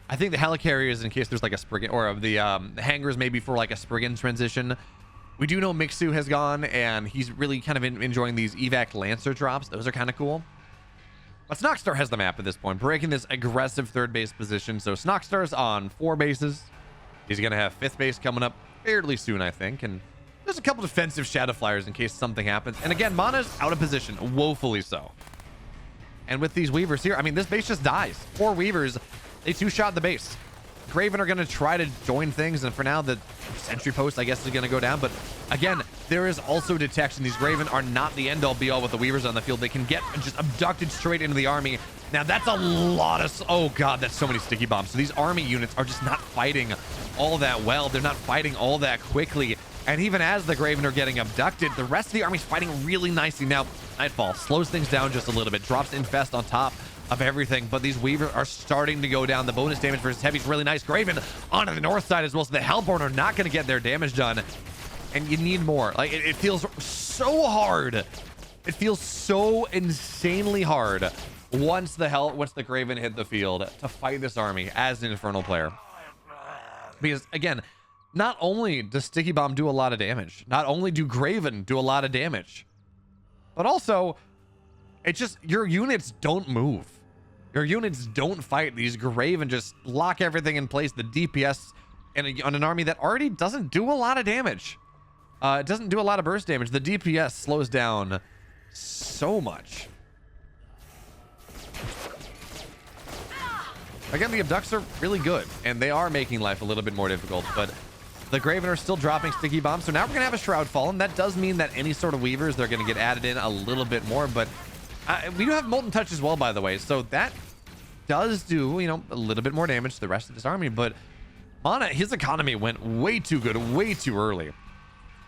I think the helicarriers, in case there's like a Spriggan, or the hangars maybe for like a Spriggan transition. We do know Mixu has gone, and he's really kind of enjoying these evac Lancer drops. Those are kind of cool. But Snoxtar has the map at this point, breaking this aggressive 3rd base position. So Snoxtar's on 4 bases. He's going to have 5th base coming up fairly soon, I think. And there's a couple defensive Shadow Flyers in case something happens. And again, MaNa's out of position, woefully so. And with these Weavers here, I mean, this base just dies. 4 Weavers, they 2-shot the base. Graven are going to try to join things, and for now, the sentry post, I guess, is going to go down. But again, there is also detection. These Graven are not the end-all be-all with the Weavers on the field. They can get just abducted straight into the army. Now, that's a lot of... Oh, God, that's so many sticky bombs. So these army units are just not fighting all that well. They're not fighting all that quickly. And even as the Graven are getting abducted, the rest of the army's fighting really nicely. Now, Nightfall slows things down just a little bit, drops Infest on top of everything, but these Weavers are starting to go down. The bonus damage versus Heavy is really nice. Graven onto the north side as well, so the Hellborn are not going to get their damage done. And you need more. Like, it feels so hard. It feels so insanely hard once the Graven hit the field to fight this army as an Infernal player. Because, again, not only does Sticky Bomb do a lot of damage, not only do Graven do a lot of damage, but also it's just your units don't move. Your units don't fight. These Graven just lock everything in place. The DPS on an army that already doesn't do a lot of damage. It doesn't do a lot of burst damage. The DPS slows down so much. Again, the abducts are really good, and they are making life a little bit more difficult, but the Graven are still dropping sticky bombs. So now we're going to have a Shroud Fall, and that does mean that any sort of Weavers, they're going to get added in a little bit more, but we do have Molten Touch as well, by the way, so that does do, you know, a little bit more damage to the rest of this army, but MaNa, his economy went way too good, way too early.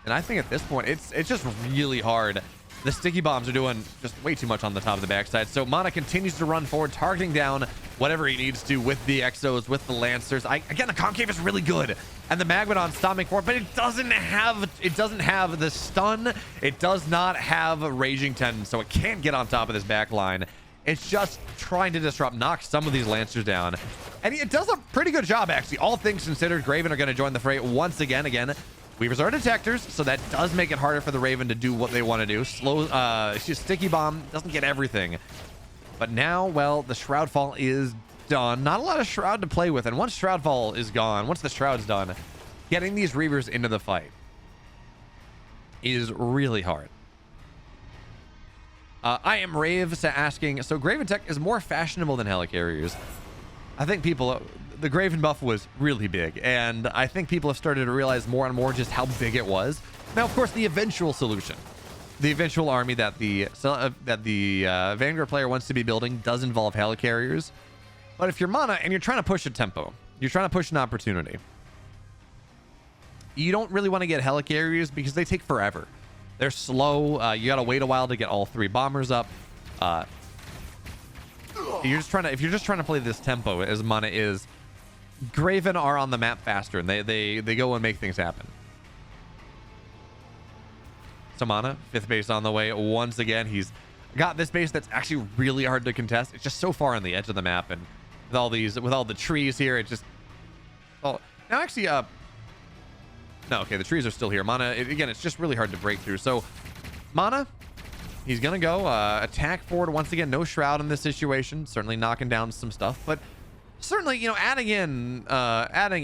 And I think at this point, it's just really hard. The sticky bombs are doing just way too much on the top of the backside. So MaNa continues to run forward, targeting down whatever he needs to with the Exos, with the Lancers. Again, the Concave is really good, and the Magmadon stomping forward, but it doesn't have the stun. It does not have Raging Tendon, so it can't get on top of this back line. It's just trying to disrupt, knock some of these Lancers down. And it does a pretty good job, actually. All things considered, Graven are going to join the fray once again. Weavers are detectors, so that does make it harder for the Raven to do what they want to do. Sticky Bomb doesn't get everything. But now, well, the Shroud Fall is done. Not a lot of Shroud to play with. And once Shroud Fall is gone, once the Shroud's done, getting these Reavers into the fight is really hard. I am Rave asking, so Graven Tech is more fashionable than Helicarriers. I think the Graven buff was really big, and I think people have started to realize more and more just how big it was. Now, of course, the eventual solution, the eventual army that the Vanguard player wants to be building does involve Helicarriers. But if you're MaNa and you're trying to push a tempo, you're trying to push an opportunity, you don't really want to get Helicarriers because they take forever. They're slow. You got to wait a while to get all 3 bombers up. If you're just trying to play this tempo as MaNa is, Graven are on the map faster, and they go and make things happen. So MaNa, 5th base on the way once again. He's got this base that's actually really hard to contest. It's just so far on the edge of the map, and with all the trees here, it just, well, now actually no, okay, the trees are still here. MaNa, again, it's just really hard to break through. So MaNa, he's gonna go attack forward once again. No Shroud in this situation, certainly knocking down some stuff, but certainly, you know, adding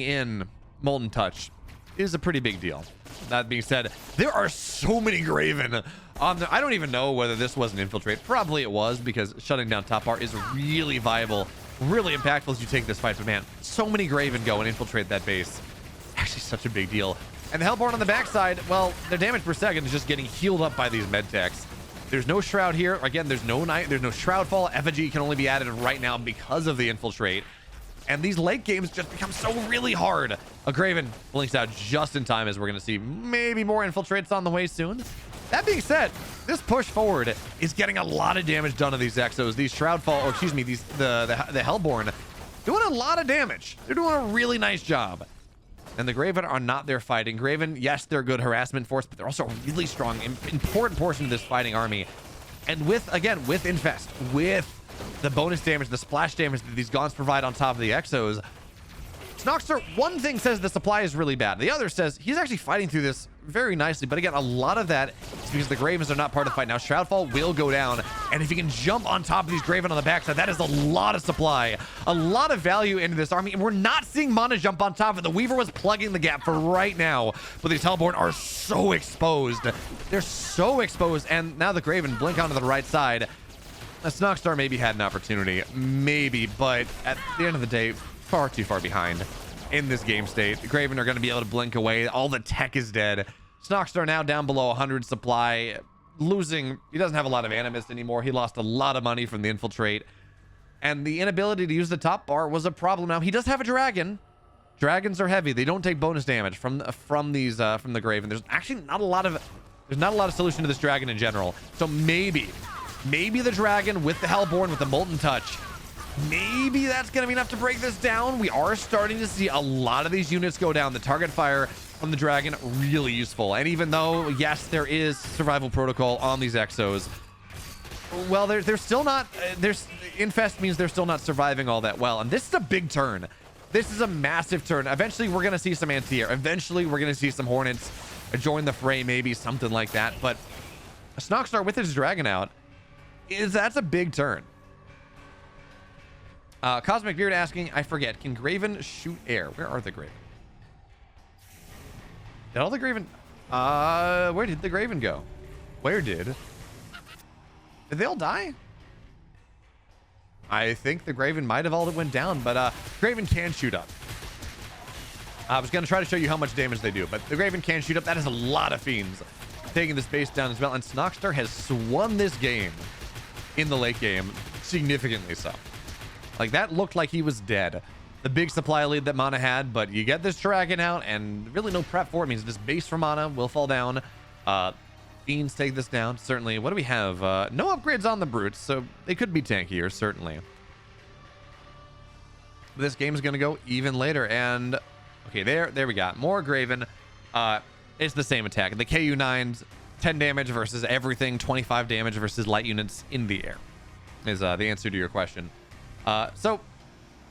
in Molten Touch is a pretty big deal. That being said, there are so many Graven on the, I don't even know whether this was an infiltrate. Probably it was, because shutting down top bar is really viable, really impactful as you take this fight. But man, so many Graven go and infiltrate that base. Actually such a big deal. And the Hellborn on the backside, well, their damage per second is just getting healed up by these medtechs. There's no Shroud here. Again, there's no Shroud Fall. Effigy can only be added right now because of the infiltrate. And these late games just become so really hard. A Graven blinks out just in time, as we're going to see maybe more infiltrates on the way soon. That being said, this push forward is getting a lot of damage done to these Exos. These Shroud Fall, or excuse me, the Hellborn, doing a lot of damage. They're doing a really nice job. And the Graven are not there fighting. Graven, yes, they're a good harassment force, but they're also a really strong, important portion of this fighting army. And with Infest, with the bonus damage, the splash damage that these Gaunts provide on top of the Exos, Snoxtar, one thing says the supply is really bad. The other says he's actually fighting through this very nicely. But again, a lot of that is because the Gravens are not part of the fight. Now, Shroudfall will go down. And if he can jump on top of these Graven on the backside, that is a lot of supply. A lot of value into this army. And we're not seeing MaNa jump on top of it. The Weaver was plugging the gap for right now. But these Hellborn are so exposed. They're so exposed. And now the Graven blink onto the right side. A Snoxtar maybe had an opportunity. Maybe. But at the end of the day, far too far behind in this game state. The Graven are going to be able to blink away. All the tech is dead. Snoxtar now down below 100 supply, losing. He doesn't have a lot of Animist anymore. He lost a lot of money from the infiltrate, and the inability to use the top bar was a problem. Now he does have a dragon. Dragons are heavy. They don't take bonus damage from the Graven. There's actually not a lot of solution to this dragon in general. So maybe the dragon with the Hellborn with the Molten Touch, maybe that's going to be enough to break this down. We are starting to see a lot of these units go down. The target fire from the dragon, really useful. And even though, yes, there is survival protocol on these Exos, well, they're still not, Infest means they're still not surviving all that well. And this is a big turn. This is a massive turn. Eventually, we're going to see some anti-air. Eventually, we're going to see some Hornets join the fray, maybe something like that. But Snoxtar with his Dragon out, that's a big turn. Cosmic Beard asking, I forget, can Graven shoot air? Where are the Graven? Did all the Graven... where did the Graven go? Where did they all die? I think the Graven might have all went down, but Graven can shoot up. I was going to try to show you how much damage they do, but the Graven can shoot up. That is a lot of Fiends taking this base down as well. And Snoxtar has won this game in the late game, significantly so. Like, that looked like he was dead. The big supply lead that MaNa had, but you get this Dragon out, and really no prep for it. It means this base for MaNa will fall down. Fiends take this down, certainly. What do we have? No upgrades on the Brutes, so they could be tankier, certainly. This game is going to go even later, and... Okay, there we got more Graven. It's the same attack. The KU-9s, 10 damage versus everything, 25 damage versus light units in the air is the answer to your question. So,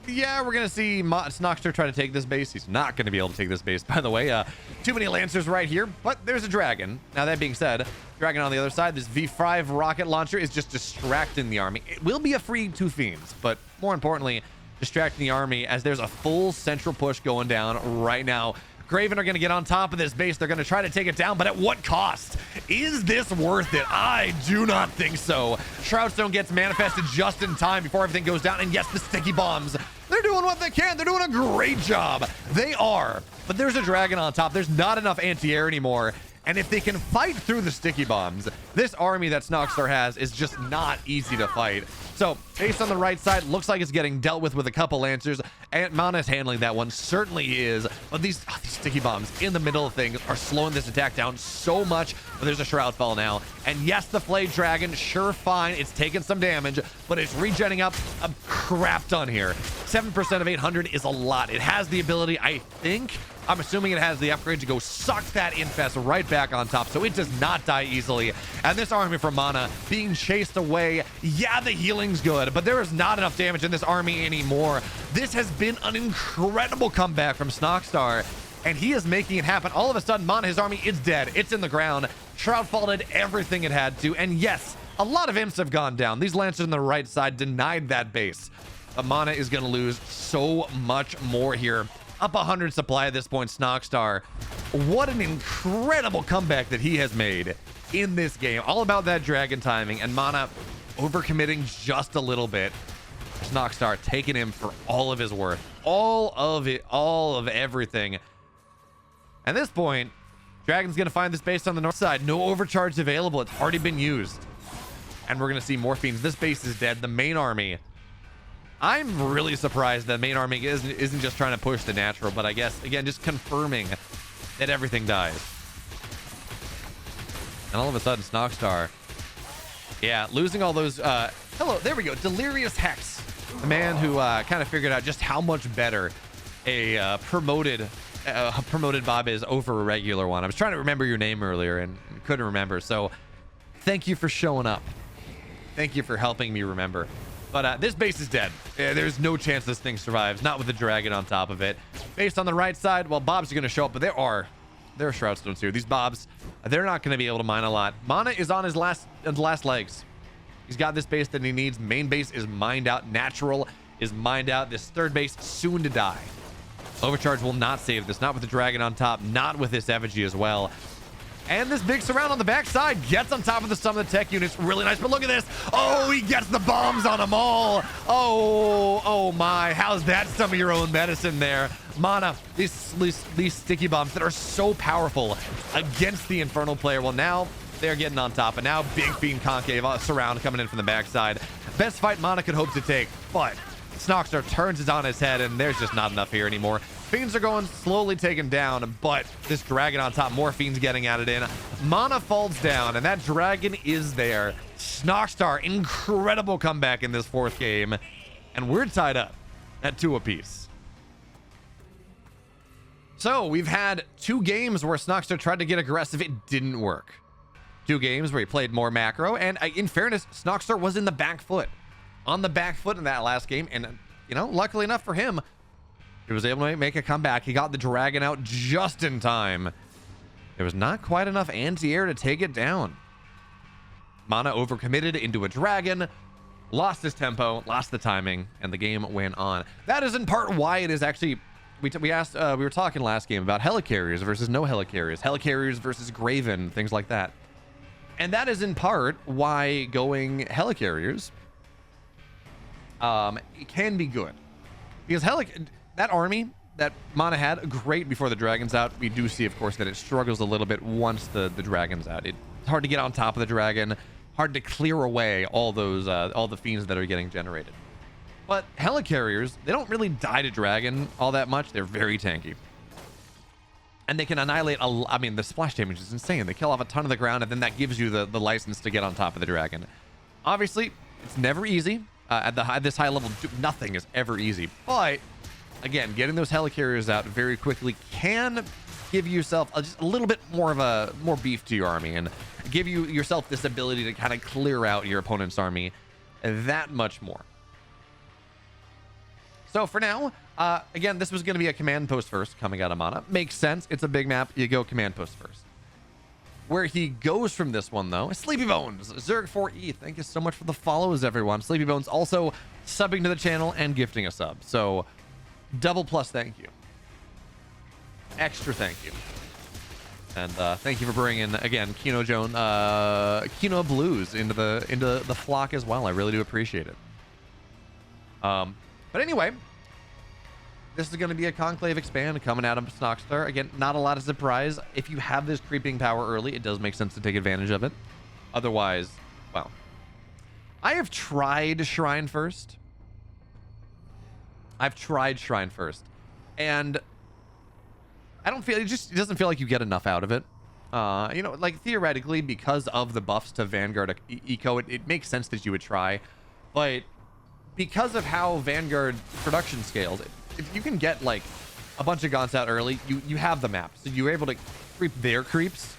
yeah, we're going to see Snoxtar try to take this base. He's not going to be able to take this base, by the way. Too many Lancers right here, but there's a Dragon. Now, that being said, Dragon on the other side, this V5 rocket launcher is just distracting the army. It will be a free 2 Fiends, but more importantly, distracting the army as there's a full central push going down right now. Graven are going to get on top of this base. They're going to try to take it down, but at what cost? Is this worth it? I do not think so. Shroudstone gets manifested just in time before everything goes down. And yes, the sticky bombs. They're doing what they can. They're doing a great job. They are. But there's a Dragon on top. There's not enough anti-air anymore. And if they can fight through the sticky bombs, this army that Snoxtar has is just not easy to fight. So, base on the right side, looks like it's getting dealt with a couple Lancers. And MaNa is handling that one, certainly is. But these sticky bombs in the middle of things are slowing this attack down so much. But there's a Shroudfall now. And yes, the Flayed Dragon, sure, fine. It's taking some damage, but it's regenning up a crap ton here. 7% of 800 is a lot. It has the ability, I think... I'm assuming it has the upgrade to go suck that Infest right back on top, so it does not die easily. And this army from MaNa being chased away. Yeah, the healing's good, but there is not enough damage in this army anymore. This has been an incredible comeback from Snoxtar, and he is making it happen. All of a sudden, MaNa, his army is dead. It's in the ground. Shroudfall did everything it had to, and yes, a lot of imps have gone down. These Lancers on the right side denied that base. But MaNa is going to lose so much more here. Up 100 supply at this point, Snoxtar. What an incredible comeback that he has made in this game. All about that Dragon timing, and MaNa overcommitting just a little bit. Snoxtar taking him for all of his worth. All of it, all of everything. At this point, Dragon's going to find this base on the north side. No overcharge available. It's already been used. And we're going to see more Fiends. This base is dead. The main army... I'm really surprised that main army isn't just trying to push the natural, but I guess, again, just confirming that everything dies. And all of a sudden, Snoxtar, yeah, losing all those, hello, there we go, Delirious Hex, the man who kind of figured out just how much better a promoted Bob is over a regular one. I was trying to remember your name earlier and couldn't remember, so thank you for showing up. Thank you for helping me remember. But this base is dead. There's no chance this thing survives. Not with the Dragon on top of it. Based on the right side, well, Bobs are going to show up, but there are Shroudstones here. These Bobs, they're not going to be able to mine a lot. MaNa is on his last legs. He's got this base that he needs. Main base is mined out. Natural is mined out. This third base soon to die. Overcharge will not save this. Not with the Dragon on top. Not with this effigy as well. And this big surround on the backside gets on top of some of the tech units. Really nice, but look at this. Oh, he gets the bombs on them all. Oh my. How's that some of your own medicine there? MaNa, these sticky bombs that are so powerful against the Infernal player. Well, now they're getting on top. And now big Fiend Concave surround coming in from the backside. Best fight MaNa could hope to take, but Snoxtar turns it on his head, and there's just not enough here anymore. Fiends are going slowly taken down, but this Dragon on top, more Fiends getting at it in. MaNa falls down, and that Dragon is there. Snoxtar, incredible comeback in this fourth game, and we're tied up at 2 apiece. So we've had 2 games where Snoxtar tried to get aggressive. It didn't work. 2 games where he played more macro, and in fairness, Snoxtar was in the back foot. On the back foot in that last game, and, you know, luckily enough for him, He was able to make a comeback. He got the dragon out just in time. There was not quite enough anti-air to take it down. MaNa overcommitted into a dragon, lost his tempo, lost the timing, and the game went on. That is in part why it is actually... We were talking last game about helicarriers versus no helicarriers, helicarriers versus Graven, things like that. And that is in part why going helicarriers it can be good. Because that army that MaNa had, great before the dragon's out. We do see, of course, that it struggles a little bit once the dragon's out. It's hard to get on top of the dragon, hard to clear away all those all the fiends that are getting generated. But helicarriers, they don't really die to dragon all that much. They're very tanky. And they can annihilate I mean, the splash damage is insane. They kill off a ton of the ground, and then that gives you the license to get on top of the dragon. Obviously, it's never easy. At this high level, nothing is ever easy. But, again, getting those helicarriers out very quickly can give yourself just a little bit more beef to your army, and give yourself this ability to kind of clear out your opponent's army that much more. So for now, again, this was going to be a command post first coming out of MaNa. Makes sense. It's a big map. You go command post first. Where he goes from this one, though, is Sleepy Bones. Zerg4E, thank you so much for the follows, everyone. Sleepy Bones also subbing to the channel and gifting a sub. So, double plus thank you. Extra thank you. And thank you for bringing, again, Kino Blues into the flock as well. I really do appreciate it. But anyway, this is going to be a Conclave expand coming out of Snoxtar. Again, not a lot of surprise. If you have this creeping power early, it does make sense to take advantage of it. Otherwise, well, I have tried Shrine first. And I don't feel, it doesn't feel like you get enough out of it. You know, like theoretically, because of the buffs to Vanguard Eco, it makes sense that you would try. But because of how Vanguard production scales, if you can get like a bunch of gaunts out early, you have the map, so you're able to creep their creeps,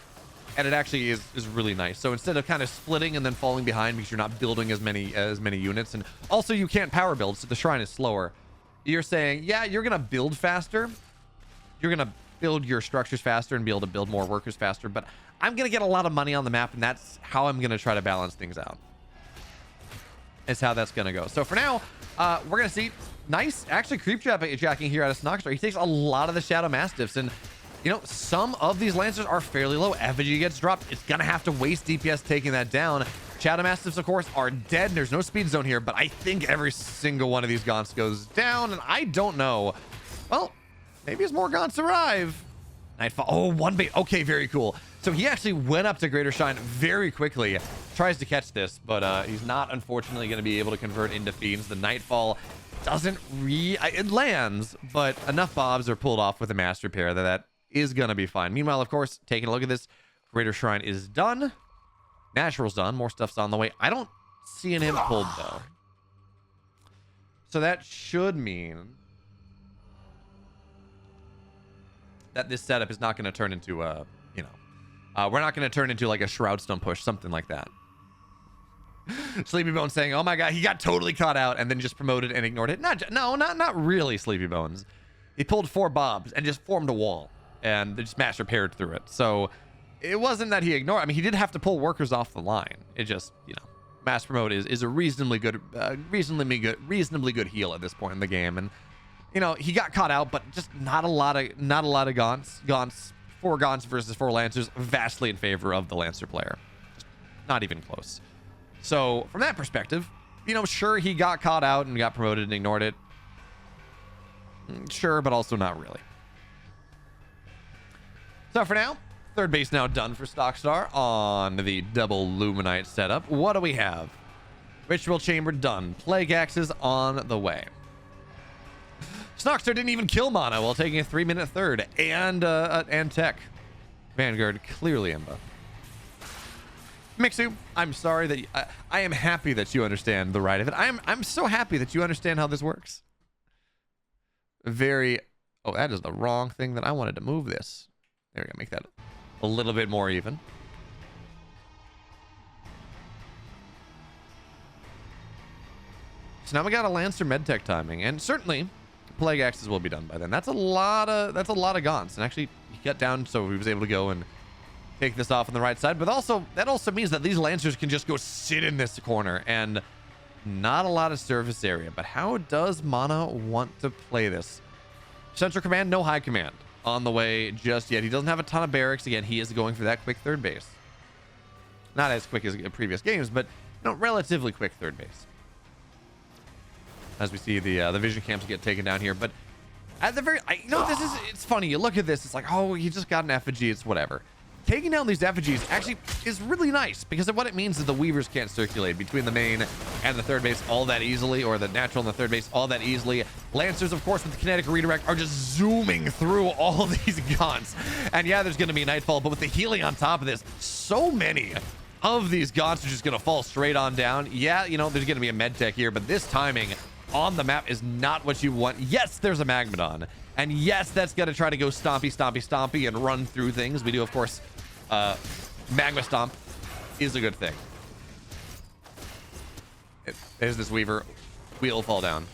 and it actually is really nice. So instead of kind of splitting and then falling behind because you're not building as many units, and also you can't power build, so the shrine is slower. You're saying, yeah, you're gonna build faster, you're gonna build your structures faster and be able to build more workers faster, but I'm gonna get a lot of money on the map, and that's how I'm gonna try to balance things out. Is how that's gonna go. So for now, we're gonna see nice actually creep jacking here out of Snoxtar. He takes a lot of the Shadow Mastiffs, and you know, some of these Lancers are fairly low. Effigy gets dropped. It's gonna have to waste DPS taking that down. Shadow Mastiffs, of course, are dead. There's no speed zone here, but I think every single one of these gaunts goes down, and I don't know. Well, maybe as more gaunts arrive. Nightfall. Oh, one bait. Okay, very cool. So he actually went up to Greater Shine very quickly. Tries to catch this, but he's not, unfortunately, going to be able to convert into Fiends. The Nightfall doesn't it lands, but enough bobs are pulled off with a Master Pair that is going to be fine. Meanwhile, of course, taking a look at this, Greater Shrine is done. Natural's done. More stuff's on the way. I don't see an imp pulled, though. So that should mean that this setup is not going to turn into you know, we're not going to turn into like a Shroudstone push, something like that. Sleepy Bones saying, oh my god, he got totally caught out and then just promoted and ignored it. Not really, Sleepy Bones. He pulled 4 bobs and just formed a wall, and they just master paired through it. So it wasn't that he ignored. I mean, he did have to pull workers off the line. It just, you know, mass promote is a reasonably good heal at this point in the game. And you know, he got caught out, but just not a lot of gaunts. 4 gaunts versus 4 Lancers, vastly in favor of the Lancer player. Just not even close. So from that perspective, you know, sure, he got caught out and got promoted and ignored it. Sure, but also not really. So for now, third base now done for Snoxtar on the double Luminite setup. What do we have? Ritual Chamber done. Plague Axes on the way. Snoxtar didn't even kill MaNa while taking a 3-minute third and tech. Vanguard clearly Imba. Mixu, I'm sorry that I am happy that you understand the right of it. I'm so happy that you understand how this works. Very. Oh, that is the wrong thing that I wanted to move this. There we go. Make that a little bit more even. So now we got a Lancer medtech timing, and certainly Plague Axes will be done by then. That's a lot of gaunts. And actually, he got down, so he was able to go and take this off on the right side. But also, that also means that these Lancers can just go sit in this corner, and not a lot of surface area. But how does MaNa want to play this? Central Command, no high command on the way just yet. He doesn't have a ton of barracks. Again, he is going for that quick third base. Not as quick as previous games, but relatively quick third base. As we see the vision camps get taken down here. But at the very, it's funny. You look at this, it's like, oh, you just got an effigy. It's whatever. Taking down these effigies actually is really nice, because of what it means is the weavers can't circulate between the main and the third base all that easily, or the natural and the third base all that easily. Lancers, of course, with the kinetic redirect, are just zooming through all these gaunts. And yeah, there's going to be nightfall, but with the healing on top of this, so many of these gaunts are just going to fall straight on down. Yeah, there's going to be a med tech here, but this timing on the map is not what you want. Yes, there's a Magmadon, and yes, that's going to try to go stompy and run through things. We do, of course, Magma Stomp is a good thing. There's this Weaver. Wheel fall down.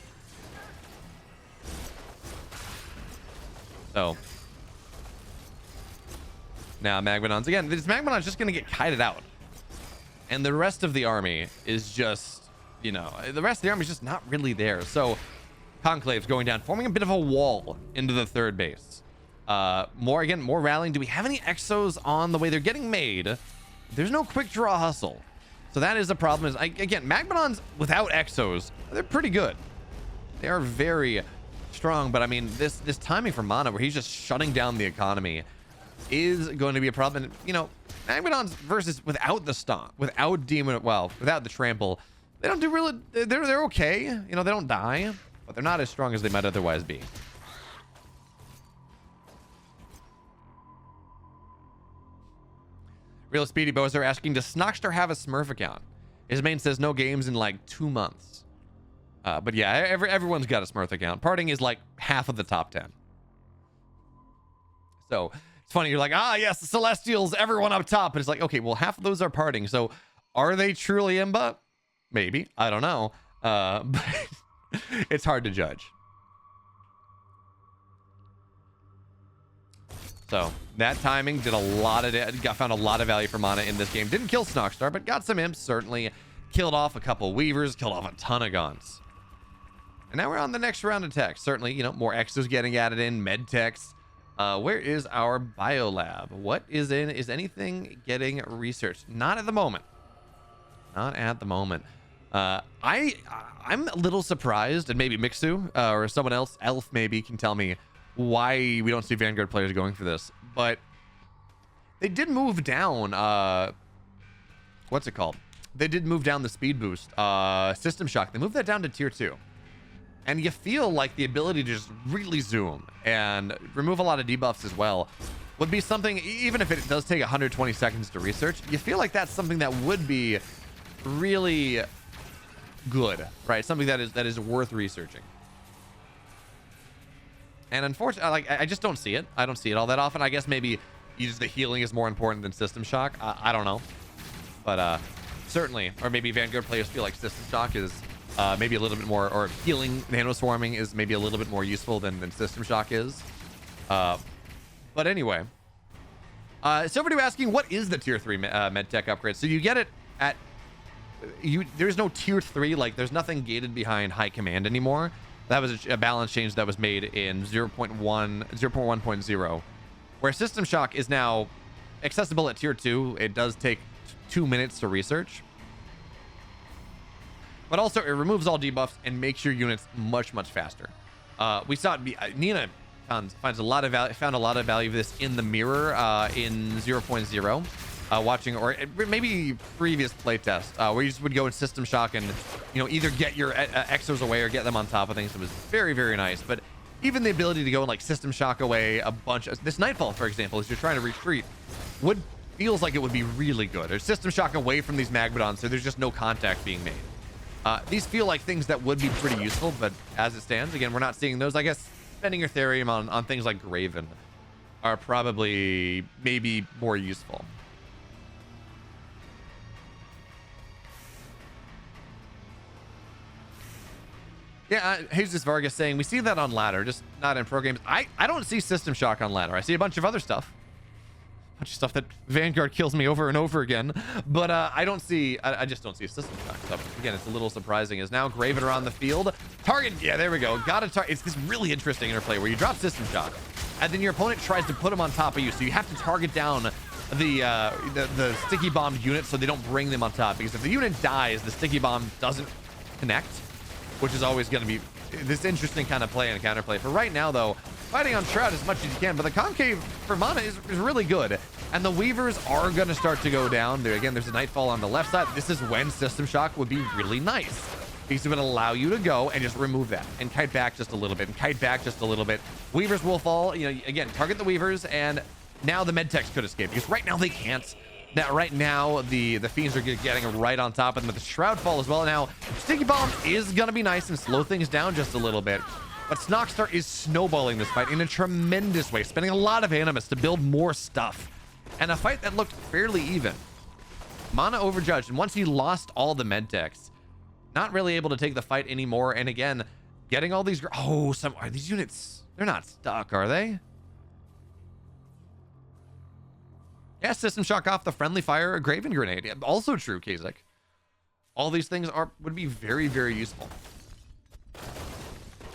So now Magmadon's again. This Magmadon's just going to get kited out, and the rest of the army is just, the rest of the army is just not really there. So Conclave's going down, forming a bit of a wall into the third base. More rallying. Do we have any exos on the way? They're getting made. There's no quick draw hustle, so that is a problem. Again, Magmadons without exos, they're pretty good. They are very strong, but I mean, this timing for MaNa, where he's just shutting down the economy, is going to be a problem. Magmadons versus without the stomp, without the trample, they don't do really. They're okay. They don't die, but they're not as strong as they might otherwise be. Real Speedy Bows are asking, does Snoxtar have a Smurf account? His main says no games in like 2 months. But yeah, everyone's got a Smurf account. Parting is like half of the top 10. So it's funny. You're like, yes, the Celestials, everyone up top. But it's like, okay, well, half of those are parting. So are they truly Imba? Maybe. I don't know. But it's hard to judge. So that timing did found a lot of value for MaNa in this game. Didn't kill Snoxtar, but got some imps. Certainly killed off a couple Weavers, killed off a ton of gaunts. And now we're on the next round of tech. Certainly, more exos getting added in, med techs. Where is our biolab? What is in? Is anything getting researched? Not at the moment. Not at the moment. I'm a little surprised, and maybe Mixu or someone else, Elf maybe, can tell me why we don't see Vanguard players going for this. But they did move down what's it called? They did move down the speed boost, System Shock. They moved that down to tier 2. And you feel like the ability to just really zoom and remove a lot of debuffs as well would be something, even if it does take 120 seconds to research, you feel like that's something that would be really good, right? Something that is worth researching. And unfortunately, I just don't see it. I don't see it all that often. I guess maybe the healing is more important than System Shock. I don't know. But certainly, or maybe Vanguard players feel like System Shock is maybe a little bit more, or healing Nano Swarming is maybe a little bit more useful than System Shock is. But anyway. Somebody asking, what is the tier 3 med tech upgrade? So you get it at... There's no tier 3, like there's nothing gated behind high command anymore. That was a balance change that was made in 0.1.0, where System Shock is now accessible at tier 2. It does take 2 minutes to research, but also it removes all debuffs and makes your units much faster. We saw it Nina found a lot of value of this in the mirror in 0.0. Watching, or maybe previous playtest, where you just would go in System Shock and either get your exos away or get them on top of things. It was very nice. But even the ability to go and like System Shock away a bunch of this Nightfall, for example, as you're trying to retreat, feels like it would be really good. Or System Shock away from these Magmadons, so there's just no contact being made. These feel like things that would be pretty useful, but as it stands, again, we're not seeing those. I guess spending your Therium on things like Graven are probably maybe more useful. Yeah, Jesus Vargas saying, we see that on ladder, just not in pro games. I don't see System Shock on ladder. I see a bunch of other stuff. A bunch of stuff that Vanguard kills me over and over again. But I just don't see a System Shock. So again, it's a little surprising. Is now Graven around the field. Target, yeah, there we go. Got a target. It's this really interesting interplay where you drop System Shock, and then your opponent tries to put him on top of you. So you have to target down the sticky bombed unit so they don't bring them on top. Because if the unit dies, the sticky bomb doesn't connect, which is always going to be this interesting kind of play and counterplay. For right now, though, fighting on Shroud as much as you can, but the Concave for MaNa is really good. And the Weavers are going to start to go down. Again, there's a Nightfall on the left side. This is when System Shock would be really nice, because it would allow you to go and just remove that and kite back just a little bit and kite back just a little bit. Weavers will fall, you know, again, target the Weavers, and now the Medtechs could escape, because right now they can't. Now, right now, the Fiends are getting right on top of them with the Shroud fall as well. Now, Sticky Bomb is going to be nice and slow things down just a little bit. But Snoxtar is snowballing this fight in a tremendous way, spending a lot of animus to build more stuff. And a fight that looked fairly even. MaNa overjudged, and once he lost all the Medtechs, not really able to take the fight anymore. And again, getting all these... Oh, are these units... They're not stuck, are they? Yeah, System Shock off the friendly fire, a Graven Grenade. Yeah, also true, Kazek. All these things would be very, very useful.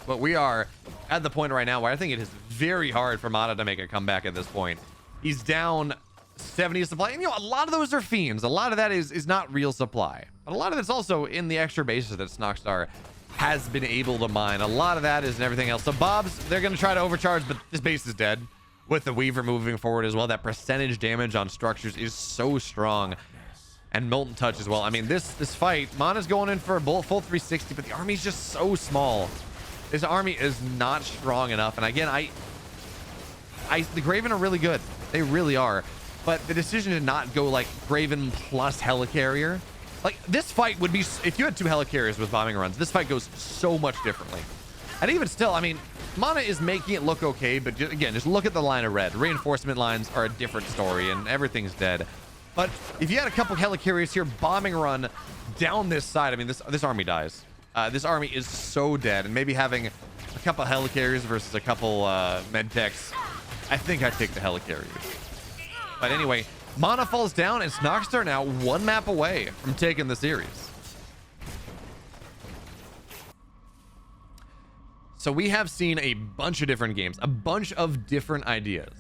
But we are at the point right now where I think it is very hard for MaNa to make a comeback at this point. He's down 70 supply. And, you know, a lot of those are Fiends. A lot of that is not real supply. But a lot of it's also in the extra bases that Snoxtar has been able to mine. A lot of that is in everything else. So Bobs, they're going to try to overcharge, but this base is dead. With the Weaver moving forward as well, that percentage damage on structures is so strong. And Molten Touch as well. I mean, this fight, MaNa's going in for a full 360, but the army's just so small. This army is not strong enough. And again, the Graven are really good. They really are. But the decision to not go like Graven plus Helicarrier, like this fight would be, if you had two Helicarriers with bombing runs, this fight goes so much differently. And even still, I mean, MaNa is making it look okay, but again, just look at the line of red. Reinforcement lines are a different story, and everything's dead. But if you had a couple Helicarriers here, bombing run down this side, I mean, this army dies. This army is so dead, and maybe having a couple Helicarriers versus a couple Medtechs, I think I'd take the Helicarriers. But anyway, MaNa falls down, and Snoxtar now one map away from taking the series. So we have seen a bunch of different games, a bunch of different ideas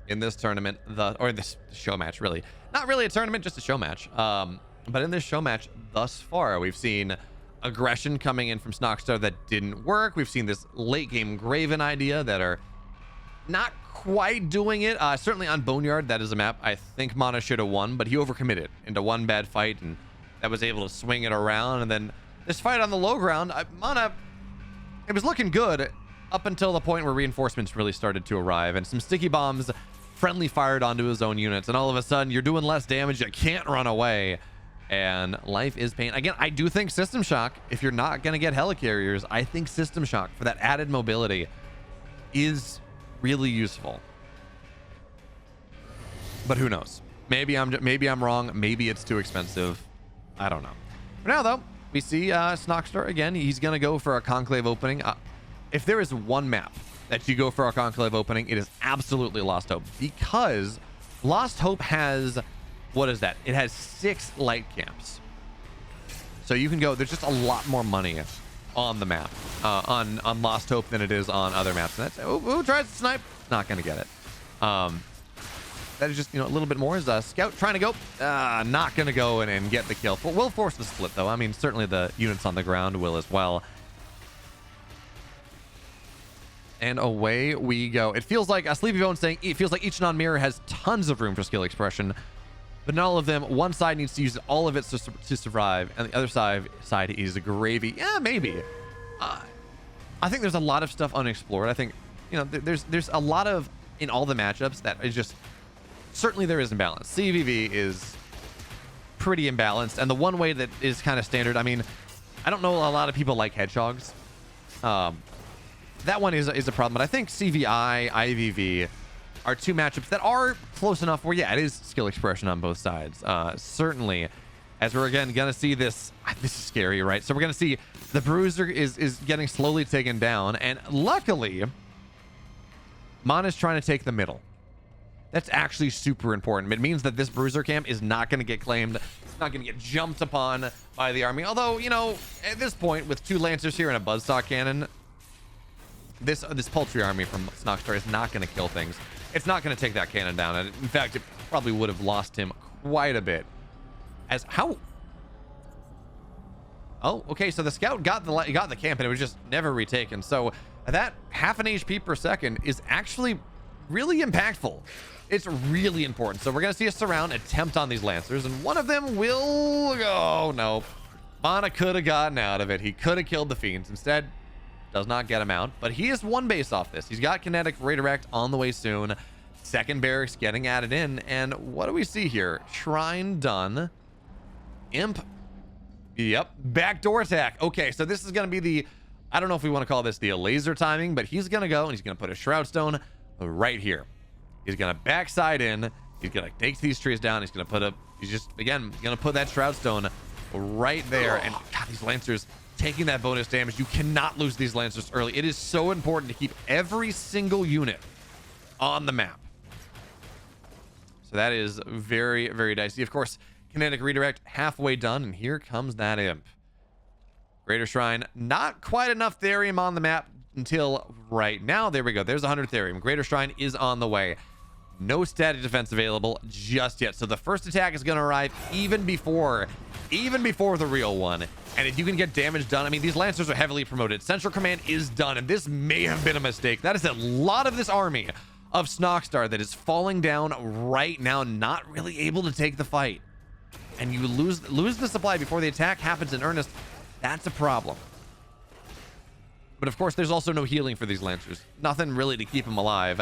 in this tournament, or this show match, really. Not really a tournament, just a show match. But in this show match thus far, we've seen aggression coming in from Snoxtar that didn't work. We've seen this late game Graven idea that are not quite doing it. Certainly on Boneyard, that is a map I think MaNa should have won, but he overcommitted into one bad fight, and that was able to swing it around. And then this fight on the low ground, MaNa... It was looking good up until the point where reinforcements really started to arrive, and some sticky bombs friendly fired onto his own units, and all of a sudden you're doing less damage, you can't run away, and life is pain. Again, I do think System Shock, if you're not going to get Helicarriers, I think System Shock for that added mobility is really useful. But who knows? Maybe I'm wrong. Maybe it's too expensive. I don't know. For now, though, we see Snoxtar again. He's going to go for a Conclave opening. If there is one map that you go for a Conclave opening, it is absolutely Lost Hope. Because Lost Hope has... What is that? It has 6 light camps. So you can go... There's just a lot more money on the map. On Lost Hope than it is on other maps. And that's... Who tries to snipe? Not going to get it. That is just, you know, a little bit more. Is Scout trying to go? Not going to go and get the kill. We'll force the split, though. I mean, certainly the units on the ground will as well. And away we go. It feels like, Sleepy Bone saying, it feels like each non-mirror has tons of room for skill expression. But not all of them. One side needs to use all of it to survive. And the other side is gravy. Yeah, maybe. I think there's a lot of stuff unexplored. I think, you know, there's a lot of, in all the matchups, that is just... Certainly there is imbalance. CVV is pretty imbalanced, and the one way that is kind of standard, I mean, I don't know a lot of people like hedgehogs. That one is a problem, but I think CVI, IVV are two matchups that are close enough where, yeah, it is skill expression on both sides. Certainly as we're again gonna see this. This is scary, right? So we're gonna see the bruiser is getting slowly taken down, and luckily MaNa's trying to take the middle. That's actually super important. It means that this bruiser camp is not going to get claimed. It's not going to get jumped upon by the army. Although, you know, at this point, with 2 lancers here and a buzzsaw cannon, this paltry army from Snoxtar is not going to kill things. It's not going to take that cannon down. And in fact, it probably would have lost him quite a bit. As how? Oh, okay. So the scout got the camp, and it was just never retaken. So that half an HP per second is actually really impactful. It's really important. So we're going to see a surround attempt on these lancers, and one of them will go. Oh, no. MaNa could have gotten out of it. He could have killed the fiends. Instead, does not get him out, but he is 1 base off this. He's got kinetic redirect on the way soon. Second barracks getting added in, and what do we see here? Shrine done. Imp. Yep. Backdoor attack. Okay, so this is going to be the, I don't know if we want to call this the laser timing, but he's going to go and he's going to put a shroud stone right here. He's going to backside in. He's going to take these trees down. He's going to put up, he's just, again, going to put that shroud stone right there. And God, these lancers taking that bonus damage. You cannot lose these lancers early. It is so important to keep every single unit on the map. So that is very, very dicey. Of course, kinetic redirect halfway done, and here comes that imp. Greater Shrine, not quite enough therium on the map until right now. There we go. There's 100 therium. Greater Shrine is on the way. No static defense available just yet. So the first attack is going to arrive even before the real one. And if you can get damage done, I mean, these lancers are heavily promoted. Central command is done, and this may have been a mistake. That is a lot of this army of Snoxtar that is falling down right now, not really able to take the fight. And you lose the supply before the attack happens in earnest. That's a problem. But of course, there's also no healing for these lancers. Nothing really to keep them alive.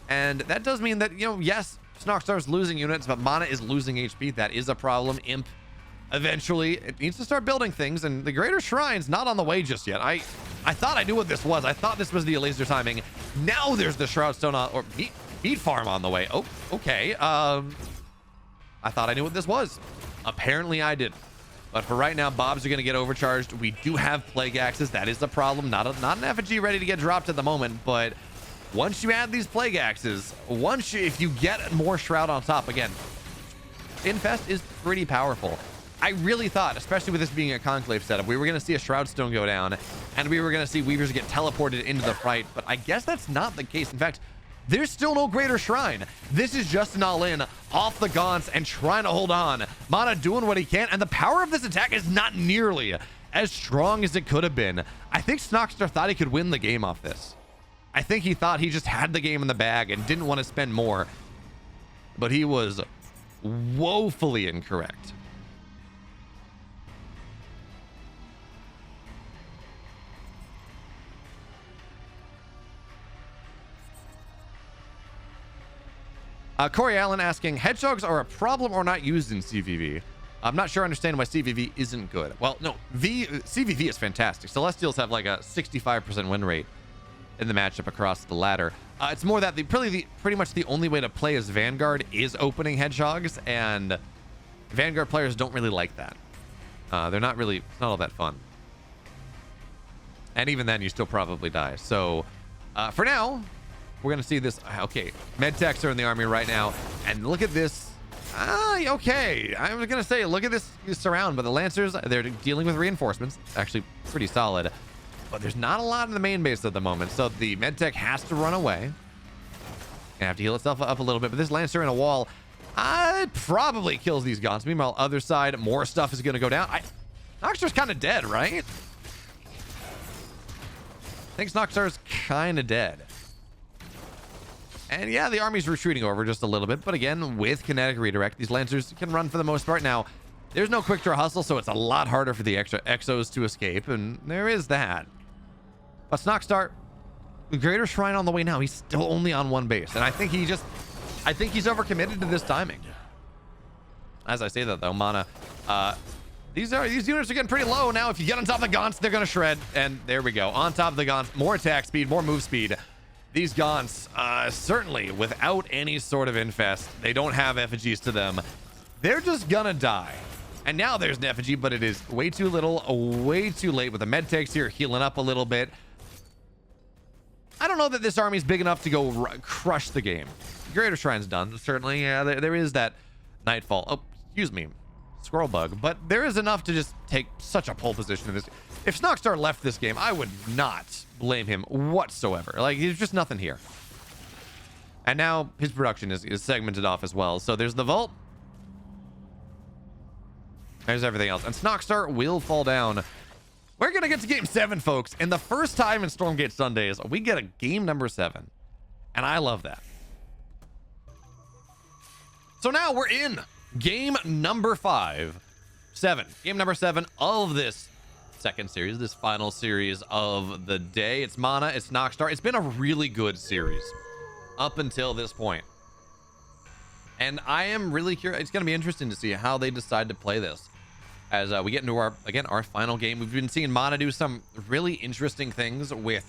And that does mean that, you know, yes, Snoxtar's losing units, but MaNa is losing HP. That is a problem. Imp, eventually, it needs to start building things, and the Greater Shrine's not on the way just yet. I thought I knew what this was. I thought this was the laser timing. Now there's the Shroud Stone on, or meat farm on the way. Oh, okay. I thought I knew what this was. Apparently I didn't. But for right now, Bobs are going to get overcharged. We do have Plague Axes. That is the problem. Not an effigy ready to get dropped at the moment, but once you add these Plague Axes, if you get more Shroud on top, again, Infest is pretty powerful. I really thought, especially with this being a Conclave setup, we were going to see a Shroud Stone go down, and we were going to see Weavers get teleported into the fight, but I guess that's not the case. In fact, there's still no Greater Shrine. This is just an all-in off the gaunts and trying to hold on. MaNa doing what he can, and the power of this attack is not nearly as strong as it could have been. I think Snoxtar thought he could win the game off this. I think he thought he just had the game in the bag and didn't want to spend more, but he was woefully incorrect. Corey Allen asking, hedgehogs are a problem or not used in CVV? I'm not sure I understand why CVV isn't good. Well, no, CVV is fantastic. Celestials have like a 65% win rate in the matchup across the ladder. It's more that pretty much the only way to play as Vanguard is opening hedgehogs, and Vanguard players don't really like that. They're not really, it's not all that fun. And even then, you still probably die. So for now, we're going to see this. Okay, medtechs are in the army right now, and look at this. Okay, I was going to say, look at this surround, but the Lancers, they're dealing with reinforcements. It's actually pretty solid, but there's not a lot in the main base at the moment, so the medtech has to run away and have to heal itself up a little bit, but this Lancer in a wall, it probably kills these gaunts. Meanwhile, other side, more stuff is going to go down. Snoxtar's kind of dead, right? I think Snoxtar's kind of dead. And yeah, the army's retreating over just a little bit, but again, with kinetic redirect, these Lancers can run for the most part. Now, there's no quick draw hustle, so it's a lot harder for the extra exos to escape, and there is that. But Snoxtar, the Greater Shrine on the way now, he's still only on one base, and I think he's overcommitted to this timing. As I say that though, MaNa, these units are getting pretty low now. If you get on top of the gaunts, they're gonna shred, and there we go. On top of the gaunts, more attack speed, more move speed. These gaunts, certainly without any sort of infest, they don't have effigies to them. They're just gonna die. And now there's an effigy, but it is way too little, way too late with the med techs here healing up a little bit. I don't know that this army is big enough to go crush the game. Greater Shrine's done, certainly. Yeah, there is that Nightfall. Oh, excuse me. Squirrel bug. But there is enough to just take such a pole position in this. If Snoxtar left this game, I would not blame him whatsoever. Like, there's just nothing here. And now his production is segmented off as well. So there's the vault. There's everything else. And Snoxtar will fall down. We're going to get to game 7, folks. And the first time in Stormgate Sundays, we get a game number 7. And I love that. So now we're in game number 7. Game number 7 of this second series, this final series of the day. It's MaNa, it's Snoxtar. It's been a really good series up until this point. And I am really curious. It's going to be interesting to see how they decide to play this. As we get into our final game. We've been seeing MaNa do some really interesting things with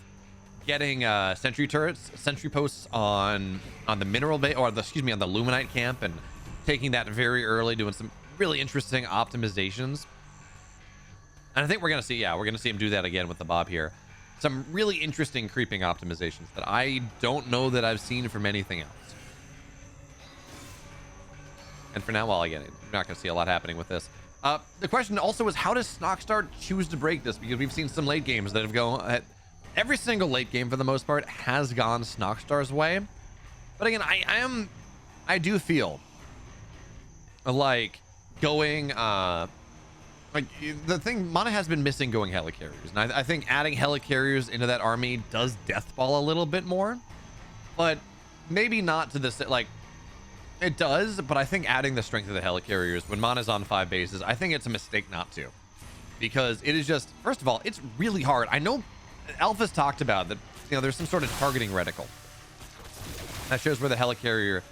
getting sentry turrets, sentry posts on the mineral bay, or on the Luminite camp, and taking that very early, doing some really interesting optimizations. And I think we're gonna see him do that again with the Bob here. Some really interesting creeping optimizations that I don't know that I've seen from anything else. And for now, you're not gonna see a lot happening with this. The question also is, how does Snoxtar choose to break this? Because we've seen some late games that have gone... Every single late game, for the most part, has gone Snoxtar's way. But again, I do feel like going... like, the thing, MaNa has been missing going helicarriers. And I think adding helicarriers into that army does deathball a little bit more. But maybe not to this... Like, it does, but I think adding the strength of the helicarriers when MaNa's on 5 bases, I think it's a mistake not to. Because it is just, first of all, it's really hard. I know Alpha's talked about that, there's some sort of targeting reticle that shows where the helicarrier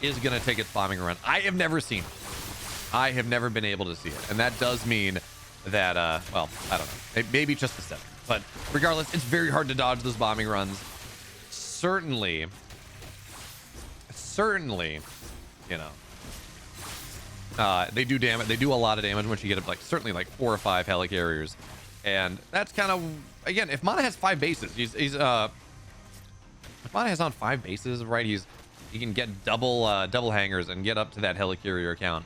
is going to take its bombing run. I have never seen it. I have never been able to see it. And that does mean that, well, I don't know. Maybe just a second. But regardless, it's very hard to dodge those bombing runs. Certainly, they do damage. They do a lot of damage once you get up, certainly 4 or 5 helicarriers. And that's kind of, again, if MaNa has 5 bases, if MaNa has on 5 bases, right, he can get double hangers and get up to that helicarrier count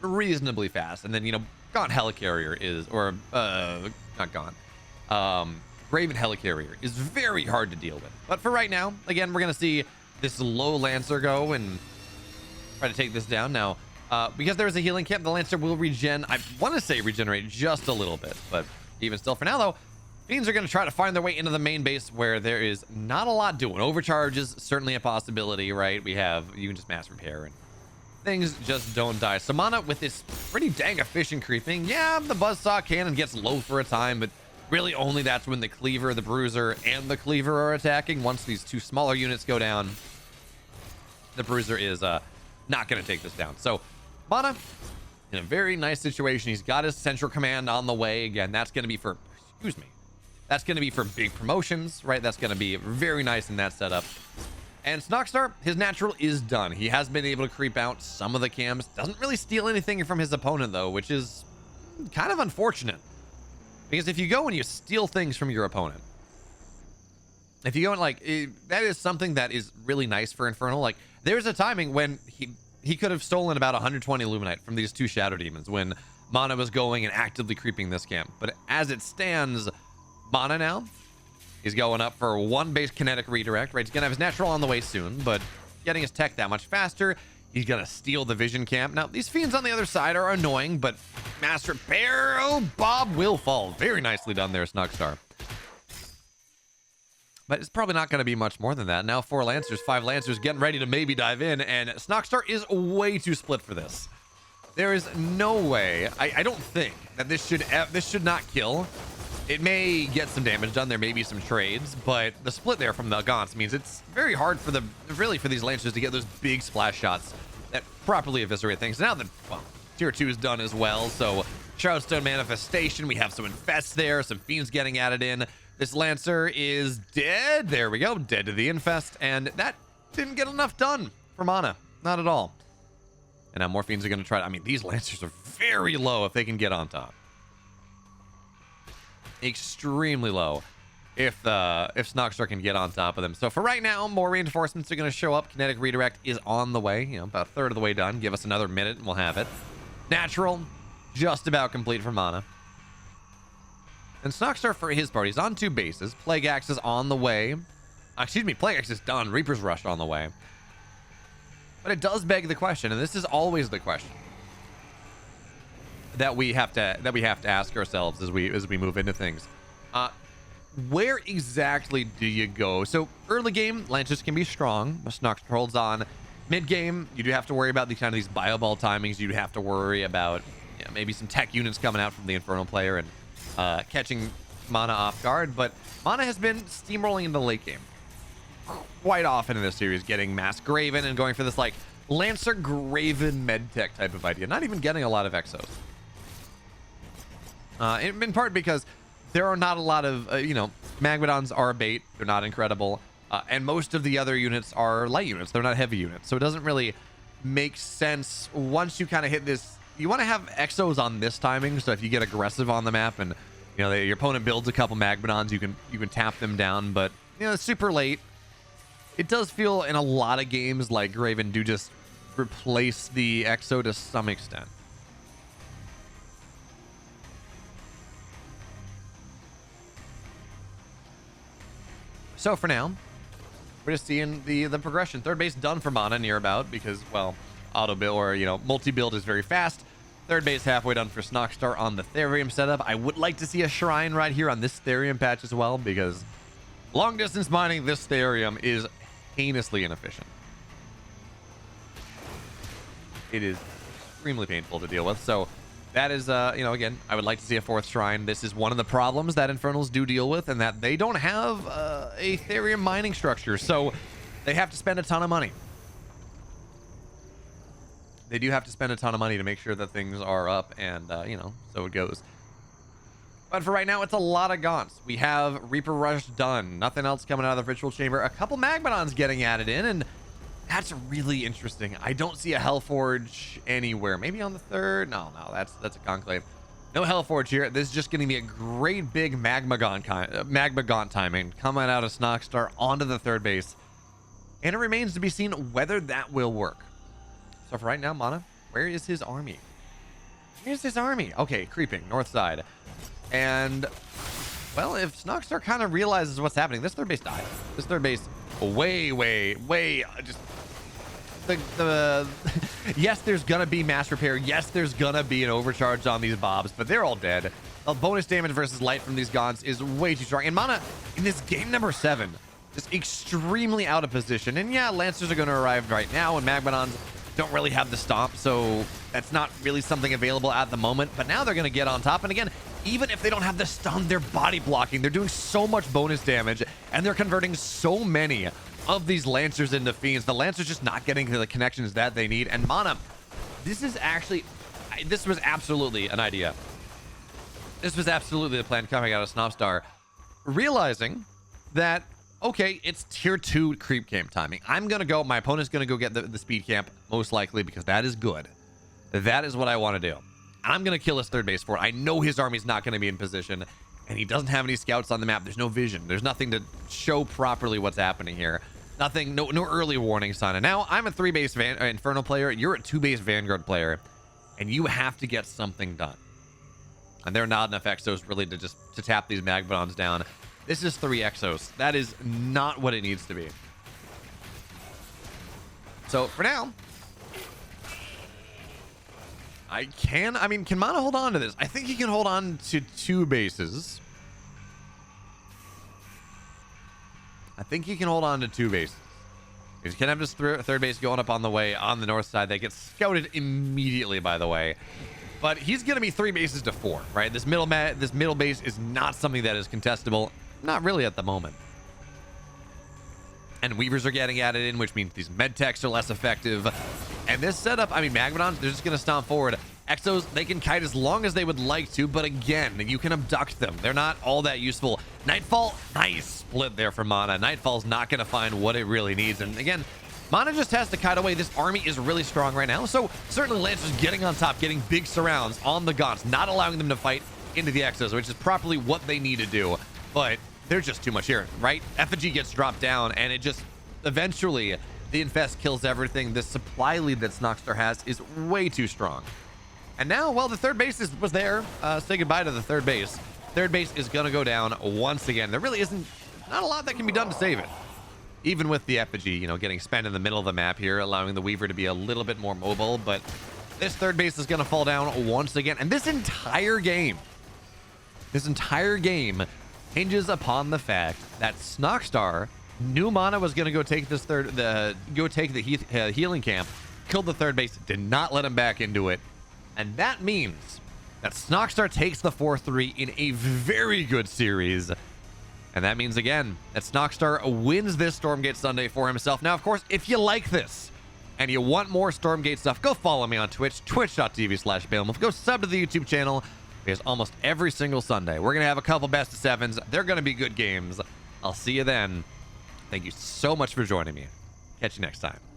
reasonably fast. And then, Gaunt helicarrier is, or not Gaunt, Raven helicarrier is very hard to deal with. But for right now, again, we're gonna see this low Lancer go and try to take this down. Now, because there is a healing camp, the Lancer will I want to say regenerate just a little bit, but even still, for now though, Fiends are going to try to find their way into the main base where there is not a lot doing. Overcharge is certainly a possibility, right? You can just mass repair and things just don't die. So MaNa with this pretty dang efficient creeping. Yeah, the Buzzsaw cannon gets low for a time, but really only that's when the Cleaver, the Bruiser, and the Cleaver are attacking. Once these 2 smaller units go down, the Bruiser is not going to take this down. So MaNa in a very nice situation. He's got his central command on the way. Again, that's going to be for, that's going to be for big promotions, right? That's going to be very nice in that setup. And Snoxtar, his natural is done. He has been able to creep out some of the camps. Doesn't really steal anything from his opponent, though, which is kind of unfortunate. Because if you go and you steal things from your opponent, if you go and that is something that is really nice for Infernal. Like, there's a timing when he could have stolen about 120 Luminite from these 2 Shadow Demons when MaNa was going and actively creeping this camp. But as it stands, MaNa now, he's going up for 1 base kinetic redirect, right? He's gonna have his natural on the way soon, but getting his tech that much faster, he's gonna steal the vision camp. Now, these Fiends on the other side are annoying, but mass repair, oh, Bob will fall. Very nicely done there, Snoxtar. But it's probably not going to be much more than that. Now 4 Lancers, 5 Lancers getting ready to maybe dive in, and Snoxtar is way too split for this. There is no way. I don't think that this should not kill. It may get some damage done. There may be some trades, but the split there from the Gaunts means it's very hard for these Lancers to get those big splash shots that properly eviscerate things. Now that, well, tier 2 is done as well, so Shroudstone Manifestation, we have some Infests there, some Fiends getting added in. This Lancer is dead. There we go. Dead to the Infest. And that didn't get enough done for MaNa. Not at all. And now Morphines are going to try. I mean, these Lancers are very low if they can get on top. Extremely low if Snoxtar can get on top of them. So for right now, more reinforcements are going to show up. Kinetic redirect is on the way. You know, about a third of the way done. Give us another minute and we'll have it. Natural, just about complete for MaNa. And Snoxtar, for his part, he's on 2 bases. Plague Axe is on the way. Excuse me, Plague Axe is done. Reaper's Rush on the way. But it does beg the question, and this is always the question that we have to ask ourselves as we move into things. Where exactly do you go? So early game, Lancers can be strong. Snoxtar holds on. Mid game, you do have to worry about these bioball timings. You have to worry about, you know, maybe some tech units coming out from the Infernal player and catching MaNa off guard. But MaNa has been steamrolling in the late game quite often in this series, getting Mass Graven and going for this like Lancer Graven medtech type of idea, not even getting a lot of exos, in part because there are not a lot of you know, Magmadons are a bait, they're not incredible, and most of the other units are light units, they're not heavy units, so it doesn't really make sense once you kind of hit this. You want to have exos on this timing, so if you get aggressive on the map and, you know, your opponent builds a couple Magmadons, you can tap them down. But, you know, super late. It does feel in a lot of games like Graven do just replace the exo to some extent. So for now, we're just seeing the progression. Third base done for MaNa near about because, well, auto build or, you know, multi-build is very fast. Third base halfway done for Snoxtar on the Therium setup. I would like to see a shrine right here on this Therium patch as well, because long distance mining this Therium is heinously inefficient. It is extremely painful to deal with. So that is, you know, again, I would like to see a 4th shrine. This is one of the problems that Infernals do deal with, and that they don't have a Therium mining structure. So they have to spend a ton of money. They do have to spend a ton of money to make sure that things are up, and, you know, so it goes. But for right now, it's a lot of Gaunts. We have Reaper Rush done. Nothing else coming out of the Ritual Chamber. A couple Magmadons getting added in, and that's really interesting. I don't see a Hellforge anywhere. Maybe on the 3rd? No, that's a Conclave. No Hellforge here. This is just going to be a great big Magma Gaunt timing coming out of Snoxtar onto the 3rd base. And it remains to be seen whether that will work. So for right now, MaNa, where is his army? Here's his army. Okay, creeping north side. And, well, if Snoxtar kind of realizes what's happening, this 3rd base died. This 3rd base way just yes, there's gonna be mass repair. Yes, there's gonna be an overcharge on these bobs, but they're all dead. The bonus damage versus light from these Gaunts is way too strong. And MaNa, in this game number 7, just extremely out of position. And yeah, Lancers are gonna arrive right now, and Magmadons don't really have the stomp, so that's not really something available at the moment. But now they're going to get on top. And again, even if they don't have the stun, they're body blocking. They're doing so much bonus damage, and they're converting so many of these Lancers into Fiends. The Lancers just not getting to the connections that they need. And MaNa, this was absolutely an idea. This was absolutely the plan coming out of Snoxtar, realizing that, okay, it's tier 2 creep camp timing. My opponent's gonna go get the speed camp, most likely, because that is good. That is what I want to do. I'm gonna kill his 3rd base for it. I know his army's not gonna be in position, and he doesn't have any scouts on the map. There's no vision. There's nothing to show properly what's happening here. Nothing, no early warning sign. And now I'm a 3-base Infernal player. You're a 2-base Vanguard player, and you have to get something done. And there are not enough exos really to tap these Magmadons down. This is 3 exos. That is not what it needs to be. So for now, can MaNa hold on to this? I think he can hold on to 2 bases. I think he can hold on to 2 bases. He can have his 3rd base going up on the way on the north side. They get scouted immediately, by the way. But he's going to be 3 bases to 4, right? This middle base is not something that is contestable. Not really at the moment. And Weavers are getting added in, which means these medtechs are less effective. And this setup, Magmadons, they're just going to stomp forward. Exos, they can kite as long as they would like to, but again, you can abduct them. They're not all that useful. Nightfall, nice split there for MaNa. Nightfall's not going to find what it really needs. And again, MaNa just has to kite away. This army is really strong right now. So certainly Lance is getting on top, getting big surrounds on the Gaunts, not allowing them to fight into the Exos, which is properly what they need to do. But there's just too much here, right? Effigy gets dropped down, and it just eventually the Infest kills everything. The supply lead that Snoxtar has is way too strong. And now, well, the third base was there. Say goodbye to the third base. Third base is going to go down once again. There really isn't not a lot that can be done to save it. Even with the Effigy, you know, getting spent in the middle of the map here, allowing the Weaver to be a little bit more mobile. But this third base is going to fall down once again. And this entire game hinges upon the fact that Snoxtar knew MaNa was going to go take this healing camp, killed the third base, did not let him back into it. And that means that Snoxtar takes the 4-3 in a very good series. And that means, again, that Snoxtar wins this Stormgate Sunday for himself. Now, of course, if you like this and you want more Stormgate stuff, go follow me on Twitch, twitch.tv/BeoMulf. Go sub to the YouTube channel, because almost every single Sunday, we're going to have a couple best of sevens. They're going to be good games. I'll see you then. Thank you so much for joining me. Catch you next time.